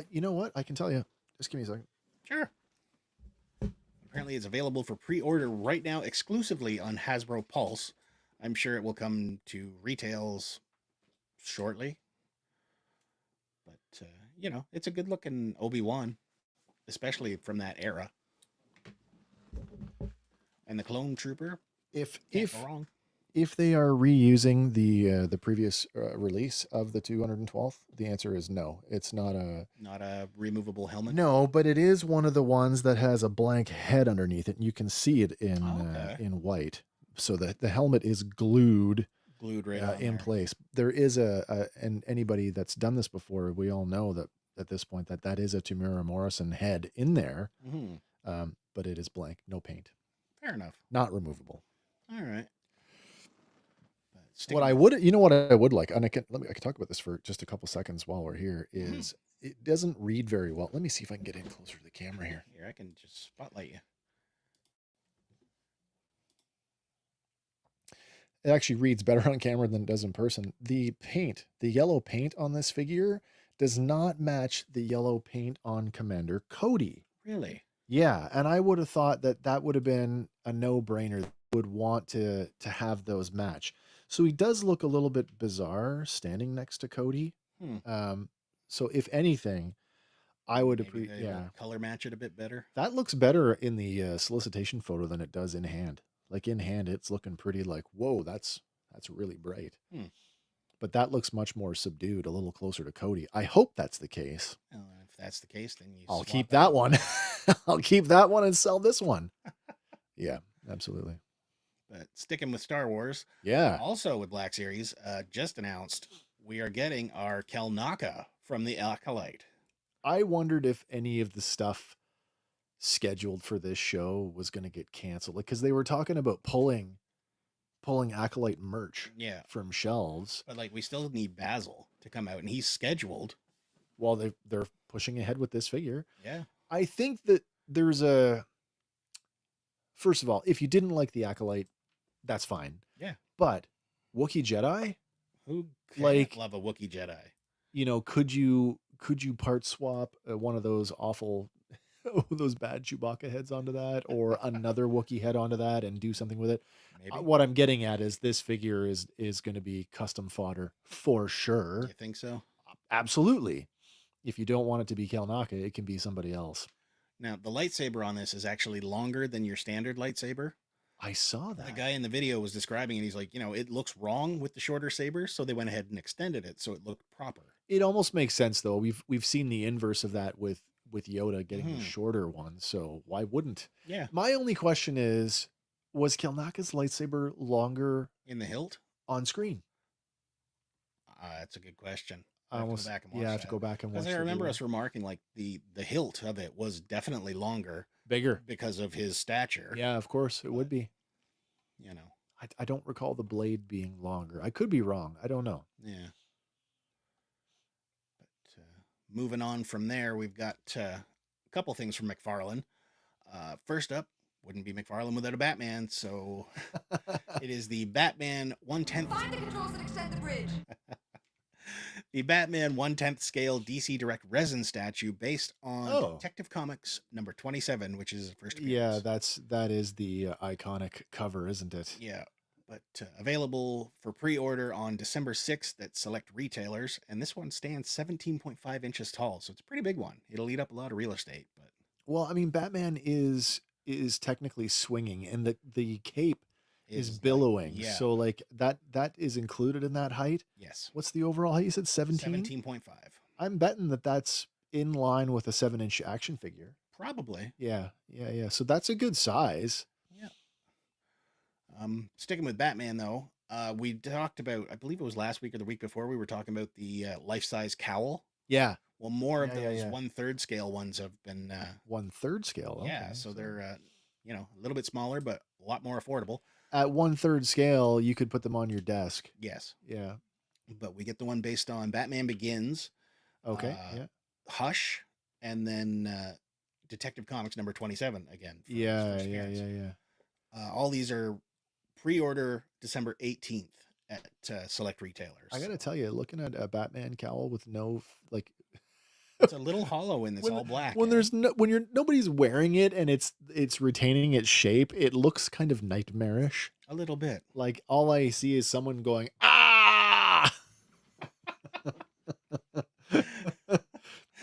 You know what? I can tell you. Just give me a second. Sure. Apparently, it's available for pre-order right now exclusively on Hasbro Pulse. I'm sure it will come to retails shortly. But, it's a good-looking Obi-Wan, especially from that era. And the Clone Trooper, If can't go wrong. if they are reusing the previous release of the 212th, the answer is no. It's not a Not a removable helmet. no, but it is one of the ones that has a blank head underneath it, and you can see it in Okay. in white. So the helmet is glued Glued right on in there. place. There is and anybody that's done this before, we all know that at this point that is a Tamura Morrison head in there, but it is blank, no paint, Fair enough. not removable. All right. What I would, what I would like, and I can talk about this for just a couple seconds while we're here. Is it doesn't read very well. Let me see if I can get in closer to the camera here. Here, I can just spotlight you. It actually reads better on camera than it does in person. The paint, the yellow paint on this figure does not match the yellow paint on Commander Cody. Really? Yeah, and I would have thought that would have been a no-brainer. Would want to have those match. So he does look a little bit bizarre standing next to Cody. So if anything, I would appreciate. Yeah, color match it a bit better. That looks better in the solicitation photo than it does in hand. Like in hand, it's looking pretty like, whoa, that's really bright. But that looks much more subdued, a little closer to Cody. I hope that's the case. Well, if that's the case, then I'll keep that one. I'll keep that one and sell this one. Yeah, absolutely. But sticking with Star Wars, yeah. Also with Black Series, just announced we are getting our Kelnaka from the Acolyte. I wondered if any of the stuff scheduled for this show was going to get canceled, because they were talking about pulling Acolyte merch from shelves. But we still need Basil to come out, and he's scheduled. Well, they're pushing ahead with this figure. Yeah. I think that there's first of all, if you didn't like the Acolyte, that's fine. Yeah. But Wookiee Jedi? Who can't love a Wookiee Jedi? Could you part swap one of those awful those bad Chewbacca heads onto that, or another Wookiee head onto that, and do something with it? Maybe. What I'm getting at is this figure is going to be custom fodder for sure. You think so? Absolutely. If you don't want it to be Kelnaka, it can be somebody else. Now, the lightsaber on this is actually longer than your standard lightsaber. I saw that. The guy in the video was describing it. He's like, it looks wrong with the shorter sabers, so they went ahead and extended it so it looked proper. It almost makes sense, though. We've seen the inverse of that with Yoda getting the shorter one, so why wouldn't? Yeah. My only question is, was Kelnaka's lightsaber longer in the hilt on screen? That's a good question. I have to go back and watch. Because I remember us remarking the hilt of it was definitely longer, bigger because of his stature. Yeah, of course it would be. I don't recall the blade being longer. I could be wrong. I don't know. Yeah. But moving on from there, we've got a couple things from McFarlane. First up, wouldn't be McFarlane without a Batman, so it is the Batman 1/10. Find the controls that extend the bridge. The Batman 1/10 scale DC Direct resin statue based on Oh. Detective Comics number 27, which is his first Yeah, appearance. that is the iconic cover, isn't it? Yeah, but available for pre-order on December 6th at select retailers, and this one stands 17.5 inches tall, so it's a pretty big one. It'll eat up a lot of real estate, but Well, I mean, Batman is technically swinging, and the cape is is like, billowing. yeah, So like that is included in that height. yes, What's the overall height? You said 17? 17.5, I'm betting that that's in line with a 7-inch action figure. probably. Yeah, yeah, yeah. So that's a good size. Yeah. Sticking with Batman though, we talked about, I believe it was last week or the week before, we were talking about the life-size cowl. Yeah. Well, more of Yeah, yeah, those yeah. 1/3 scale ones have been, 1/3 scale. yeah, Okay, so they're, a little bit smaller, but a lot more affordable. at 1/3 scale, you could put them on your desk. Yes. Yeah. But we get the one based on Batman Begins, Okay. uh, Yeah. Hush, and then Detective Comics number 27 again. For his Yeah. first Yeah. appearance. Yeah. Yeah. All these are pre-order December 18th at select retailers. I gotta tell you, looking at a Batman cowl with no like It's a little hollow and it's all black. when eh? there's no when you're nobody's wearing it and it's retaining its shape, it looks kind of nightmarish. A little bit. Like all I see is someone going ah.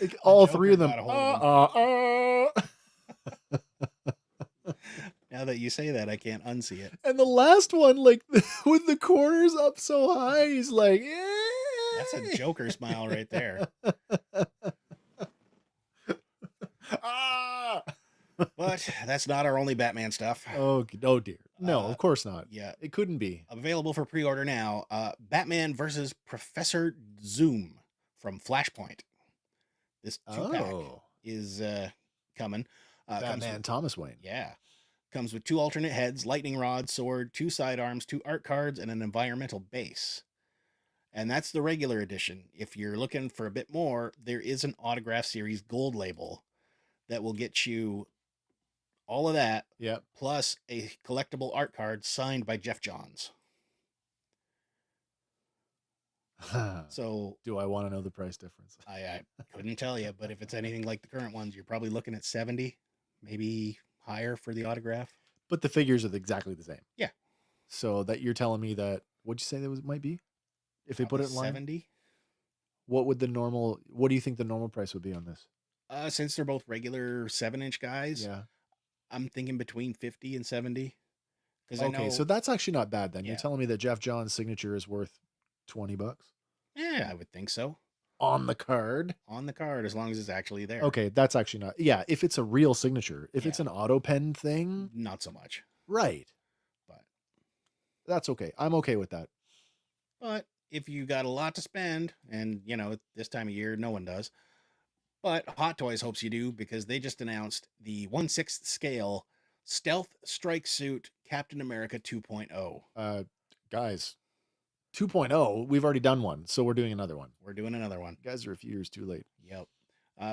Like all three of them. Joker got a hold Now that you say that, I can't unsee it. And the last one, like with the corners up so high, he's like, That's a Joker smile right there. Ah! But that's not our only Batman stuff. Oh dear. No, of course not. Yeah. It couldn't be. Available for pre-order now. Batman versus Professor Zoom from Flashpoint. This 2-pack is coming. Batman Thomas Wayne. Yeah. Comes with 2 alternate heads, lightning rod, sword, 2 sidearms, 2 art cards, and an environmental base. And that's the regular edition. If you're looking for a bit more, there is an autograph series gold label that will get you all of that, Yep. plus a collectible art card signed by Jeff Johns. So do I want to know the price difference? I couldn't tell you, but if it's anything like the current ones, you're probably looking at 70, maybe higher for the autograph. But the figures are exactly the same. Yeah. So that you're telling me that, what'd you say that might be? If they put it in line? 70. What do you think the normal price would be on this? Since they're both regular 7-inch guys, Yeah. I'm thinking between 50 and 70. Because I know. Okay, so that's actually not bad then. Yeah. You're telling me that Jeff Johns' signature is worth $20 Yeah, I would think so. on the card. On the card, as long as it's actually there. Okay, that's actually not. Yeah, if it's a real signature, if it's Yeah. an auto pen thing, Not so much. right? But That's okay. I'm okay with that. if you got a lot to spend, and this time of year, no one does. But Hot Toys hopes you do, because they just announced the 1/6 scale Stealth Strike Suit Captain America 2.0. Guys, 2.0, we've already done one, so we're doing another one. We're doing another one. You guys are a few years too late. Yep.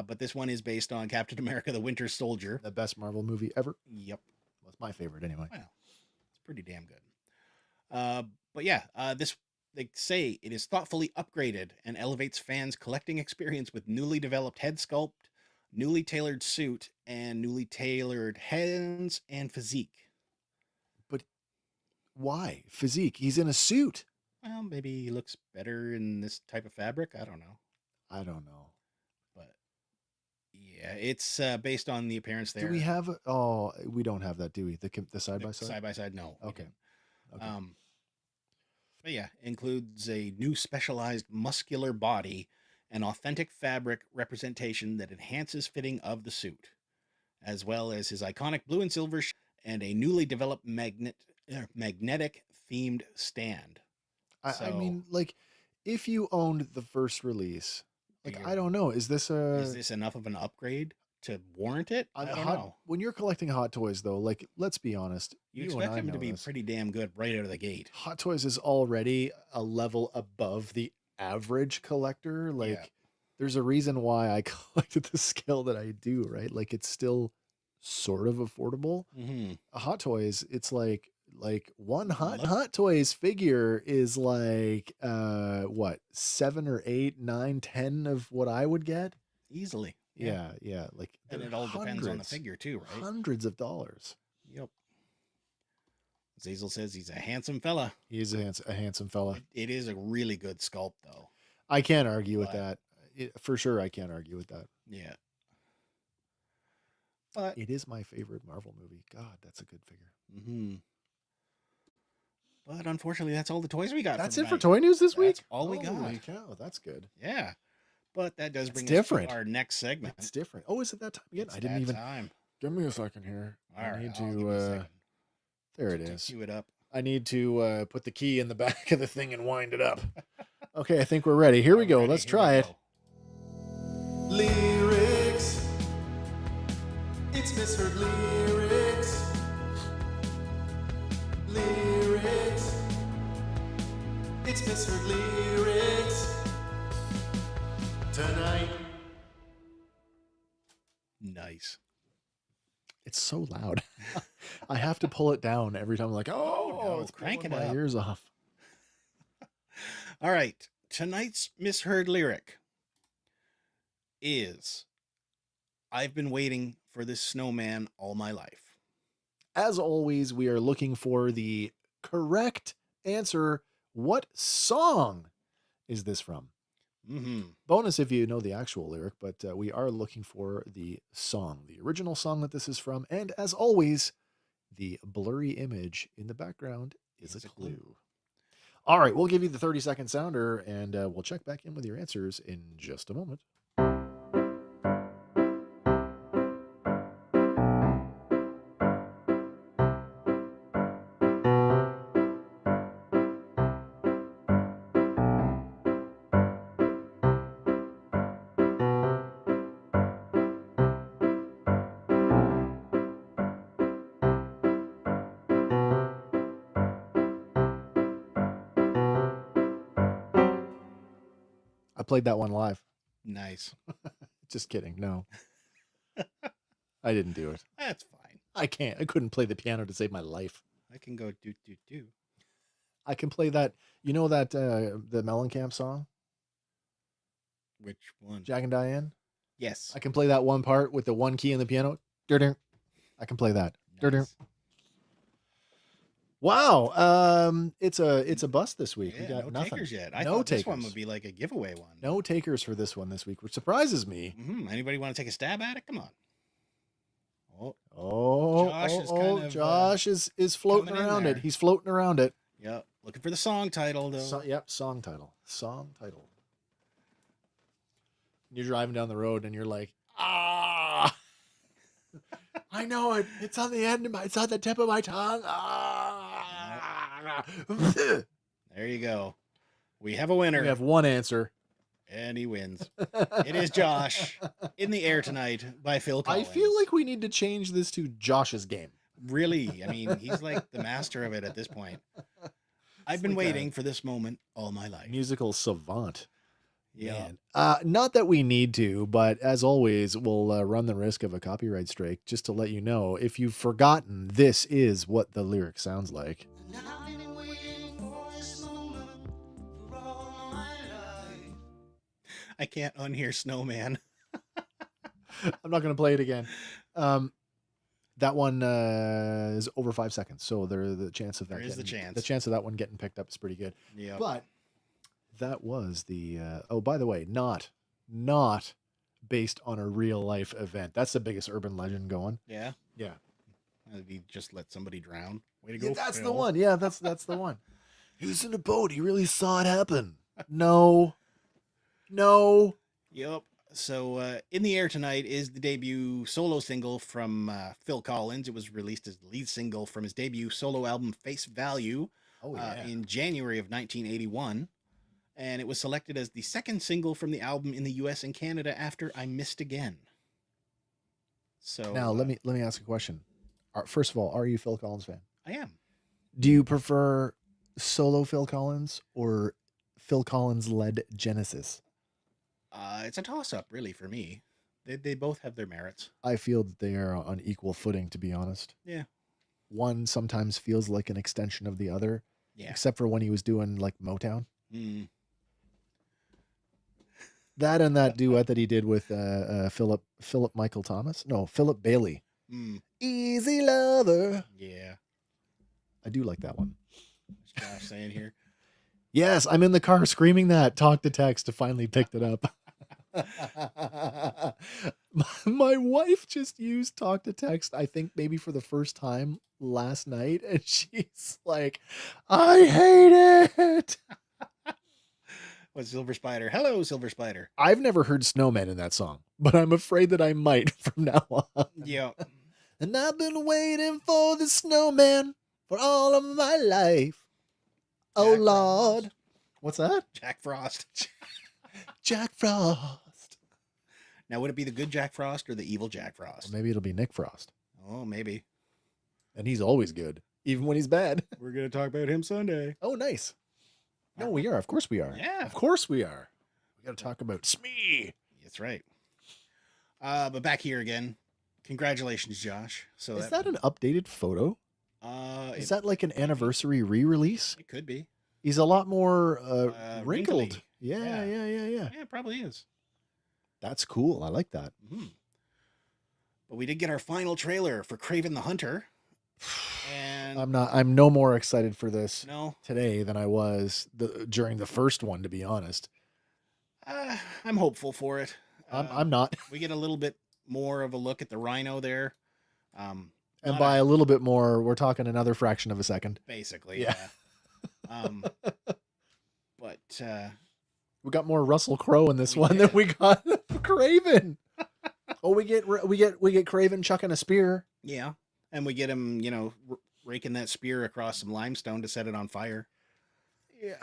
But this one is based on Captain America the Winter Soldier. The best Marvel movie ever. Yep. Well, it's my favorite anyway. Well, it's pretty damn good. But yeah, this, they say it is thoughtfully upgraded and elevates fans' collecting experience with newly developed head sculpt, newly tailored suit, and newly tailored hands and physique. But why? Physique. He's in a suit. Well, maybe he looks better in this type of fabric. I don't know. But yeah, it's based on the appearance there. Do we have? We don't have that, do we? The side by side. Side by side, no. we Okay. don't. Okay. But yeah, includes a new specialized muscular body and authentic fabric representation that enhances fitting of the suit, as well as his iconic blue and silver and a newly developed magnetic themed stand. I mean, like, if you owned the first release, like, You're- I don't know, is this enough of an upgrade to warrant it? I don't know. When you're collecting Hot Toys, though, like, let's be honest, You and expect I them to know be this. pretty damn good right out of the gate. Hot Toys is already a level above the average collector. Like, Yeah. there's a reason why I collected the scale that I do, right? Like, it's still sort of affordable. Mm-hmm. Hot Toys, it's like like one Hot Toys figure is like what 7 or 8, 9, 10 of what I would get Easily. yeah like And they're it all depends on the hundreds, figure too, right? hundreds of dollars. Yep. Zazel says he's a handsome fella. He is a handsome fella. It is a really good sculpt, though. I can't argue with But- that. For sure, I can't argue with that. Yeah. But It is my favorite Marvel movie. God, that's a good figure. mhm. But unfortunately, that's all the toys we got. That's for it for tonight. toy news this week? That's all we Holy got. cow, that's good. Yeah. But that does bring different. us to our next segment. It's different. Oh, is it that time again? It's I didn't that even. time. Give me a second here. All I right. need I'll give you a to. second There it to is. cue it up. I need to put the key in the back of the thing and wind it up. Okay, I think we're ready. Here we go. Alrighty, Let's here try we it. go. Lyrics. It's misheard lyrics. Lyrics. It's misheard lyrics. Tonight. Nice. It's so loud. I have to pull it down every time. I'm like, no, oh, it's crank blowing it my up. ears off. All right. Tonight's misheard lyric is I've been waiting for this snowman all my life. As always, we are looking for the correct answer. What song is this from? Mm-hmm. Bonus if you know the actual lyric, but we are looking for the song, the original song that this is from. And as always, the blurry image in the background is a clue. All right, we'll give you the 30-second sounder, and we'll check back in with your answers in just a moment. I played that one live. Nice. Just kidding. No. I didn't do it. That's fine. I can't. I couldn't play the piano to save my life. I can go do do do. I can play that. You know that the Mellencamp song, Which one? Jack and Diane? Yes. I can play that one part with the one key in the piano. Dur-dur. I can play that. Dur-dur. Nice. Wow. It's a bust this week. We Yeah, got no nothing. takers yet. I No thought this one takers. would be like a giveaway one. No takers for this one this week, which surprises me. Mm-hmm. Anybody want to take a stab at it? Come on. Oh, Oh, Josh is oh, kind of, Josh is floating coming in around it. there. He's floating around it. yeah. Looking for the song title though. Yep, song title. Song title. You're driving down the road and you're like, ah, I know it. It's on the end of it's on the tip of my tongue. Ah. There you go. We have a winner, We have one answer. and he wins. It is Josh in the air tonight by Phil I Collins. feel like we need to change this to Josh's game. Really, I mean, he's like the master of it at this point. I've been like a waiting for this moment all my life. Musical savant. Yeah. Man. Not that we need to, but as always, we'll run the risk of a copyright strike just to let you know. If you've forgotten, this is what the lyric sounds like. I can't unhear Snowman. I'm not going to play it again. That one is over 5 seconds, so the chance of that There is the getting, chance. the chance of that one getting picked up is pretty good. Yeah. But that was the oh, by the way, not based on a real life event. That's the biggest urban legend going. Yeah. Yeah. He just let somebody drown. Way to go. Yeah, that's the Phil. one. Yeah, that's the one. He was in a boat. He really saw it happen. No. Yep. So, In the Air Tonight is the debut solo single from Phil Collins. It was released as the lead single from his debut solo album Face Value Oh yeah. in January of 1981. And it was selected as the second single from the album in the US and Canada after I Missed Again. So Now let me ask a question. First of all, are you a Phil Collins fan? I am. Do you prefer solo Phil Collins or Phil Collins led Genesis? It's a toss-up, really, for me. They both have their merits. I feel that they are on equal footing, to be honest. Yeah. one sometimes feels like an extension of the other, Yeah. except for when he was doing like Motown. Mm. That and that duet that he did with Philip Michael Thomas. No, Philip Bailey. Mm. Easy Lover. Yeah. I do like that one. What's Josh saying here? Yes, I'm in the car screaming that. Talk to text to finally picked it up. My wife just used talk to text, I think maybe for the first time last night, and she's like, I hate it. What's Silver Spider? Hello, Silver Spider. I've never heard Snowman in that song, but I'm afraid that I might from now on. Yeah. And I've been waiting for the snowman for all of my life. Oh, Jack Lord. Frost. What's that? Jack Frost. Jack Frost. Now, would it be the good Jack Frost or the evil Jack Frost? Or maybe it'll be Nick Frost. Oh, maybe. And he's always good, even when he's bad. We're going to talk about him Sunday. Oh, nice. No, we are. Of course we are. Yeah. Of course we are. We got to talk about Smee. That's right. But back here again. Congratulations, Josh. So Is that an updated photo? Is that like an anniversary re-release? It could be. He's a lot more wrinkled. wrinkly. Yeah. Yeah, it probably is. That's cool. I like that. Mm-hmm. But we did get our final trailer for Kraven the Hunter. And I'm no more excited for this no, today than I was during the first one, to be honest. I'm hopeful for it. I'm not. We get a little bit more of a look at the rhino there. And by a little bit more, we're talking another fraction of a second. Basically, Yeah. But We got more Russell Crowe in this We one did. than we got Kraven. Oh, we get Kraven chucking a spear. yeah, and we get him, raking that spear across some limestone to set it on fire. Yeah.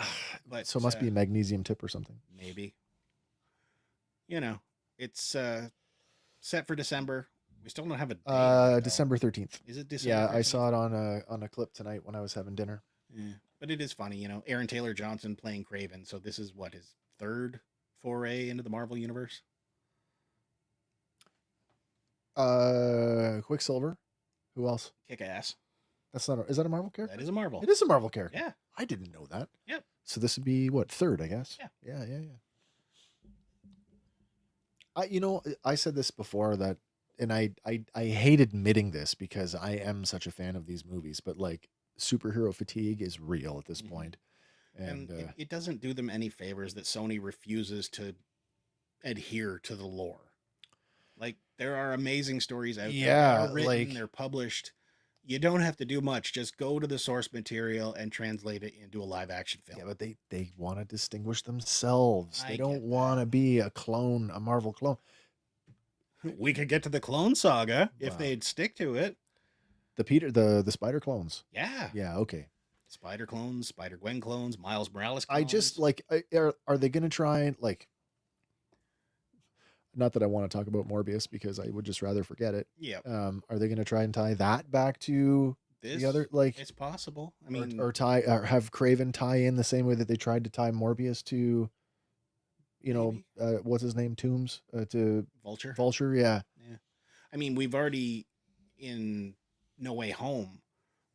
But So it must be a magnesium tip or something. maybe. It's set for December. We still don't have a date. though. December 13th. Is it December? Yeah, I 13th? saw it on a clip tonight when I was having dinner. Yeah. But it is funny, Aaron Taylor Johnson playing Kraven. So this is what, his third foray into the Marvel universe? Quicksilver. Who else? Kick ass. Is that a Marvel character? That is a Marvel. It is a Marvel character. Yeah. I didn't know that. Yep. So this would be what, third, I guess? Yeah. Yeah. I said this before that, and I hate admitting this because I am such a fan of these movies, but like superhero fatigue is real at this point. And And it doesn't do them any favors that Sony refuses to adhere to the lore. Like, there are amazing stories out there. Yeah, They're written, like- they're published. You don't have to do much. Just go to the source material and translate it into a live action film. yeah, but they want to distinguish themselves. I They get don't want to be a clone, a Marvel clone. We could get to the Clone Saga if Wow. they'd stick to it. The Spider clones. Yeah. Yeah, okay. Spider clones, Spider Gwen clones, Miles Morales I clones. just like are they going to try and like? Not that I want to talk about Morbius because I would just rather forget it. Yeah. Are they going to try and tie that back to This, the other, like, it's possible. I mean, or have Kraven tie in the same way that they tried to tie Morbius to, what's his name, Toombs, to Vulture. Vulture? Yeah. I mean, we've already, in No Way Home,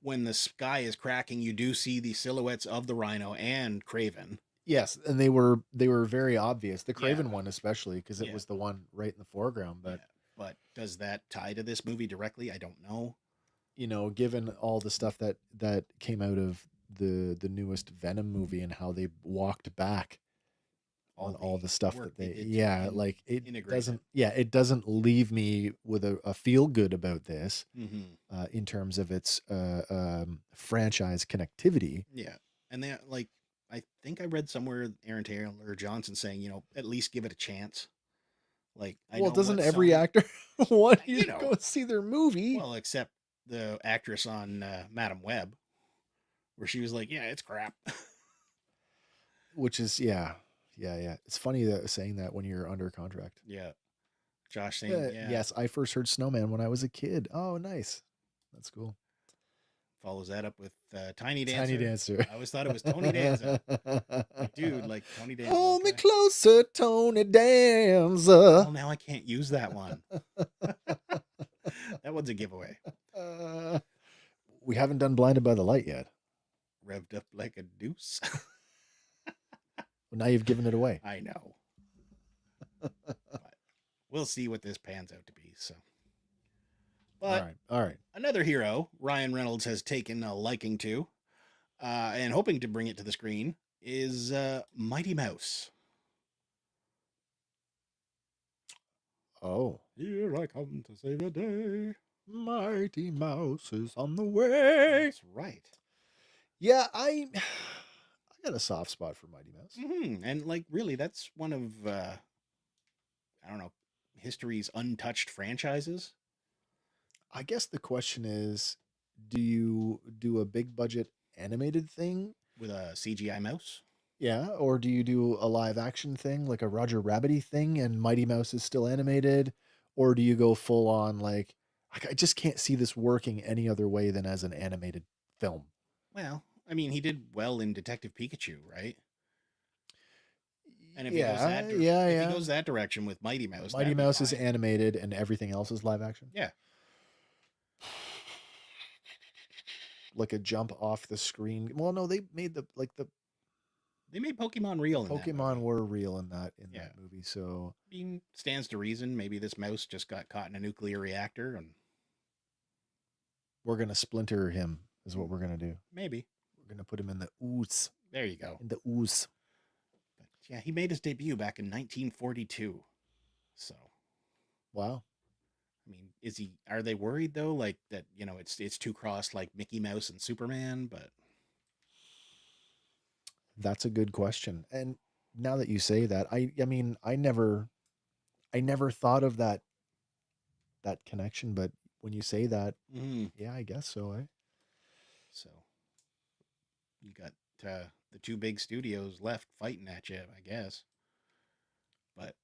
when the sky is cracking, you do see the silhouettes of the Rhino and Kraven. Yes, and they were very obvious. The Yeah. Kraven one especially, because it Yeah. was the one right in the foreground. But Yeah. But does that tie to this movie directly? I don't know. given all the stuff that came out of the newest Venom movie and how they walked back on all the stuff work that they did to like it integrate it doesn't leave me with a feel good about this Mm-hmm. in terms of its franchise connectivity. Yeah. And they, like, I think I read somewhere Aaron Taylor Johnson saying, at least give it a chance. Like, I know Doesn't what every Sony- actor want you You to know. go see their movie? Well, except the actress on Madam Web, where she was like, yeah, it's crap. Which is yeah. It's funny that saying that when you're under contract. Yeah. Josh saying, yeah. Yes, I first heard Snowman when I was a kid. Oh, nice. That's cool. Follows that up with Tiny Dancer. Tiny Dancer. I always thought it was Tony Danza. Like, dude, like Tony Danza. Hold me okay. closer, Tony Danza. Well, now I can't use that one. That one's a giveaway. We haven't done Blinded by the Light yet. Revved up like a deuce. Well, now you've given it away. I know. But we'll see what this pans out to be. So, but All right. another hero Ryan Reynolds has taken a liking to, and hoping to bring it to the screen is Mighty Mouse. Oh, Here I come to save the day. Mighty Mouse is on the way. That's right. Yeah, I got a soft spot for Mighty Mouse. And like, really, that's one of I don't know, history's untouched franchises. I guess the question is, do you do a big budget animated thing? With a CGI mouse. Yeah, or do you do a live action thing like a Roger Rabbity thing and Mighty Mouse is still animated? Or do you go full on like I just can't see this working any other way than as an animated film. Well, I mean, he did well in Detective Pikachu, right? And if Yeah, he goes if he goes that direction with Mighty Mouse, Mighty that'd be Mouse is fine. animated and everything else is live action. Yeah. Like a jump off the screen. Well, no, they made They made Pokemon real in that Pokemon movie. were real in that Yeah. movie. So I mean, stands to reason. Maybe this mouse just got caught in a nuclear reactor, and we're gonna splinter him is what we're gonna do. maybe. We're gonna put him in the ooze. There you go. In the ooze. But yeah, he made his debut back in 1942. So, Wow. I mean, are they worried though, like that, it's too crossed like Mickey Mouse and Superman, but That's a good question. And now that you say that, I mean, I never thought of that connection, but when you say that, yeah, I guess so. So you got the two big studios left fighting at you, I guess. But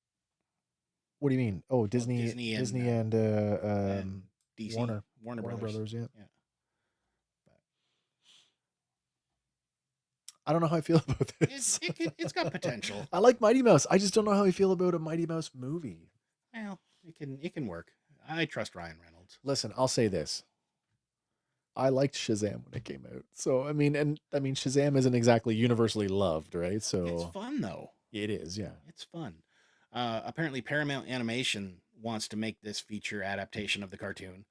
What do you mean? Oh, Disney Disney and and DC, Warner Brothers. Brothers, yeah. Yeah. I don't know how I feel about this. It's got potential. I like Mighty Mouse. I just don't know how I feel about a Mighty Mouse movie. Well, it can work. I trust Ryan Reynolds. Listen, I'll say this. I liked Shazam when it came out. So I mean Shazam isn't exactly universally loved, right? So It's fun though. it is, yeah. It's fun. Apparently Paramount Animation wants to make this feature adaptation of the cartoon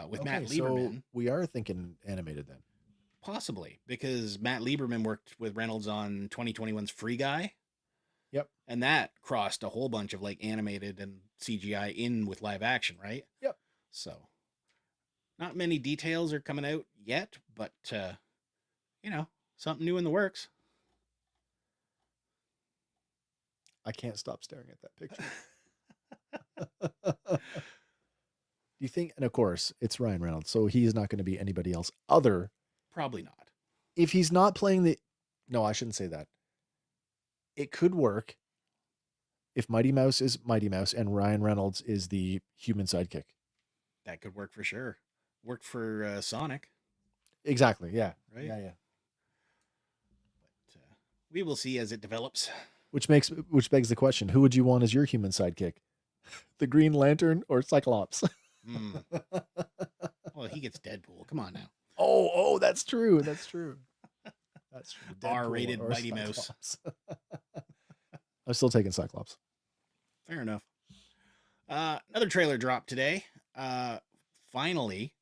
with Matt Lieberman. So we are thinking animated then. Possibly, because Matt Lieberman worked with Reynolds on 2021's Free Guy. Yep. And that crossed a whole bunch of like animated and CGI in with live action, right? Yep. So not many details are coming out yet, but something new in the works. I can't stop staring at that picture. Do you think, and of course it's Ryan Reynolds, so he is not going to be anybody else other. Probably not. If he's not playing no, I shouldn't say that. It could work if Mighty Mouse is Mighty Mouse and Ryan Reynolds is the human sidekick. That could work for sure. Worked for Sonic. Exactly. Yeah. Right? Yeah. But we will see as it develops. Which begs the question: who would you want as your human sidekick? The Green Lantern or Cyclops? Well, he gets Deadpool. Come on now. Oh, that's true. That's true. That's true. Deadpool R-rated or Mighty Mouse. Cyclops. I'm still taking Cyclops. Fair enough. Another trailer dropped today. Finally,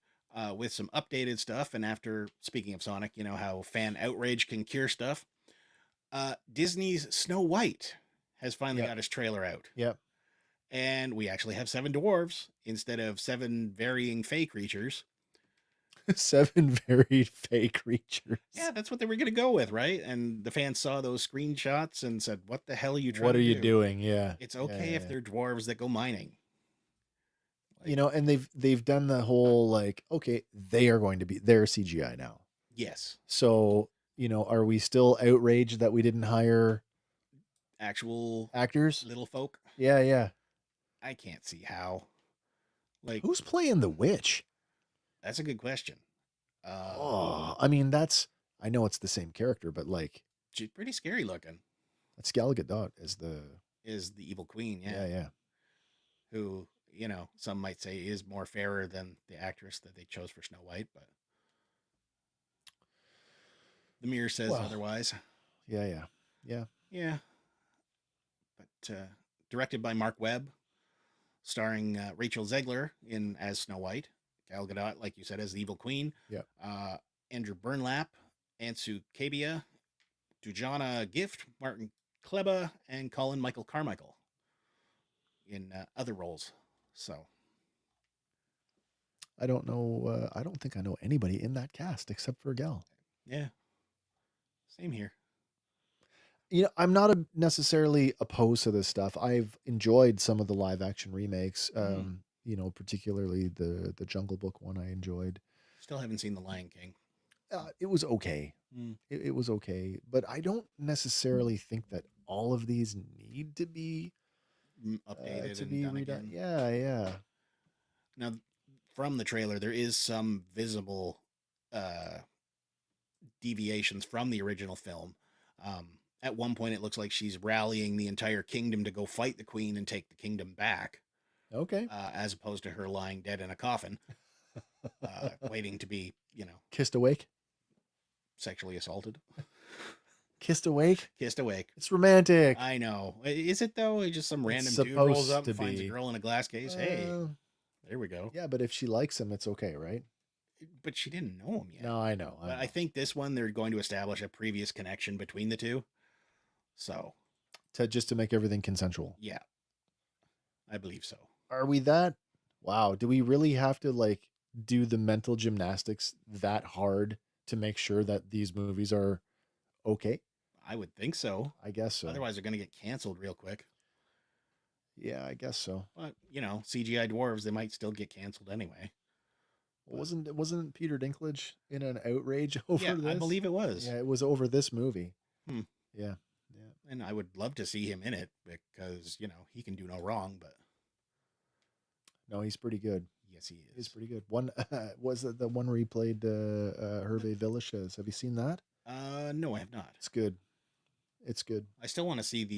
with some updated stuff. And after speaking of Sonic, you know how fan outrage can cure stuff. Disney's Snow White has finally got his trailer out. Yep. And we actually have 7 dwarves instead of 7 varying fey creatures. 7 varied fey creatures. Yeah, that's what they were going to go with, right? And the fans saw those screenshots and said, what the hell are you trying to do? What are you doing? Yeah. It's okay if they're dwarves that go mining. Like, and they've done the whole like, okay, they're CGI now. Yes. So, are we still outraged that we didn't hire actual actors? Little folk? Yeah. I can't see how. Like, who's playing the witch? That's a good question. I mean, I know it's the same character, but like, she's pretty scary looking. That's Gal Gadot is the evil queen. Yeah. Who, some might say is more fairer than the actress that they chose for Snow White, but The mirror says Well. otherwise. Yeah. Yeah. But directed by Mark Webb, starring Rachel Zegler as Snow White, Gal Gadot, like you said, as the Evil Queen. Yeah. Andrew Burnlap, Ansu Kabia, Dujana Gift, Martin Kleba, and Colin Michael Carmichael in other roles. So I don't know. I don't think I know anybody in that cast except for Gal. yeah, same here. I'm not necessarily opposed to this stuff. I've enjoyed some of the live action remakes. Particularly the Jungle Book one I enjoyed. Still haven't seen The Lion King. It was okay. It was okay, but I don't necessarily think that all of these need to be Updated to and be done redone. again. Yeah. Now, from the trailer, there is some visible deviations from the original film. At one point, it looks like she's rallying the entire kingdom to go fight the queen and take the kingdom back, Okay. as opposed to her lying dead in a coffin, waiting to be, Kissed awake. sexually assaulted. Kissed awake. Kissed awake. It's romantic. I know. Is it though? It's just some It's random dude rolls supposed up to and finds a be. girl in a glass case. Hey, there we go. Yeah, but if she likes him, it's okay, right? But she didn't know him yet. No, I know. But I think this one they're going to establish a previous connection between the two. So just to make everything consensual. yeah, I believe so. Are we that? Wow. Do we really have to do the mental gymnastics that hard to make sure that these movies are okay? I would think so. I guess so. Otherwise, they're going to get canceled real quick. Yeah, I guess so. But CGI dwarves, they might still get canceled anyway. Wasn't Peter Dinklage in an outrage over this? I believe it was. Yeah, it was over this movie. Yeah. And I would love to see him in it because, he can do no wrong, but No, he's pretty good. yes, he is. He's pretty good. One was it the one where he played Hervé Villechaize. Have you seen that? No, I have not. It's good. It's good. I still want to see the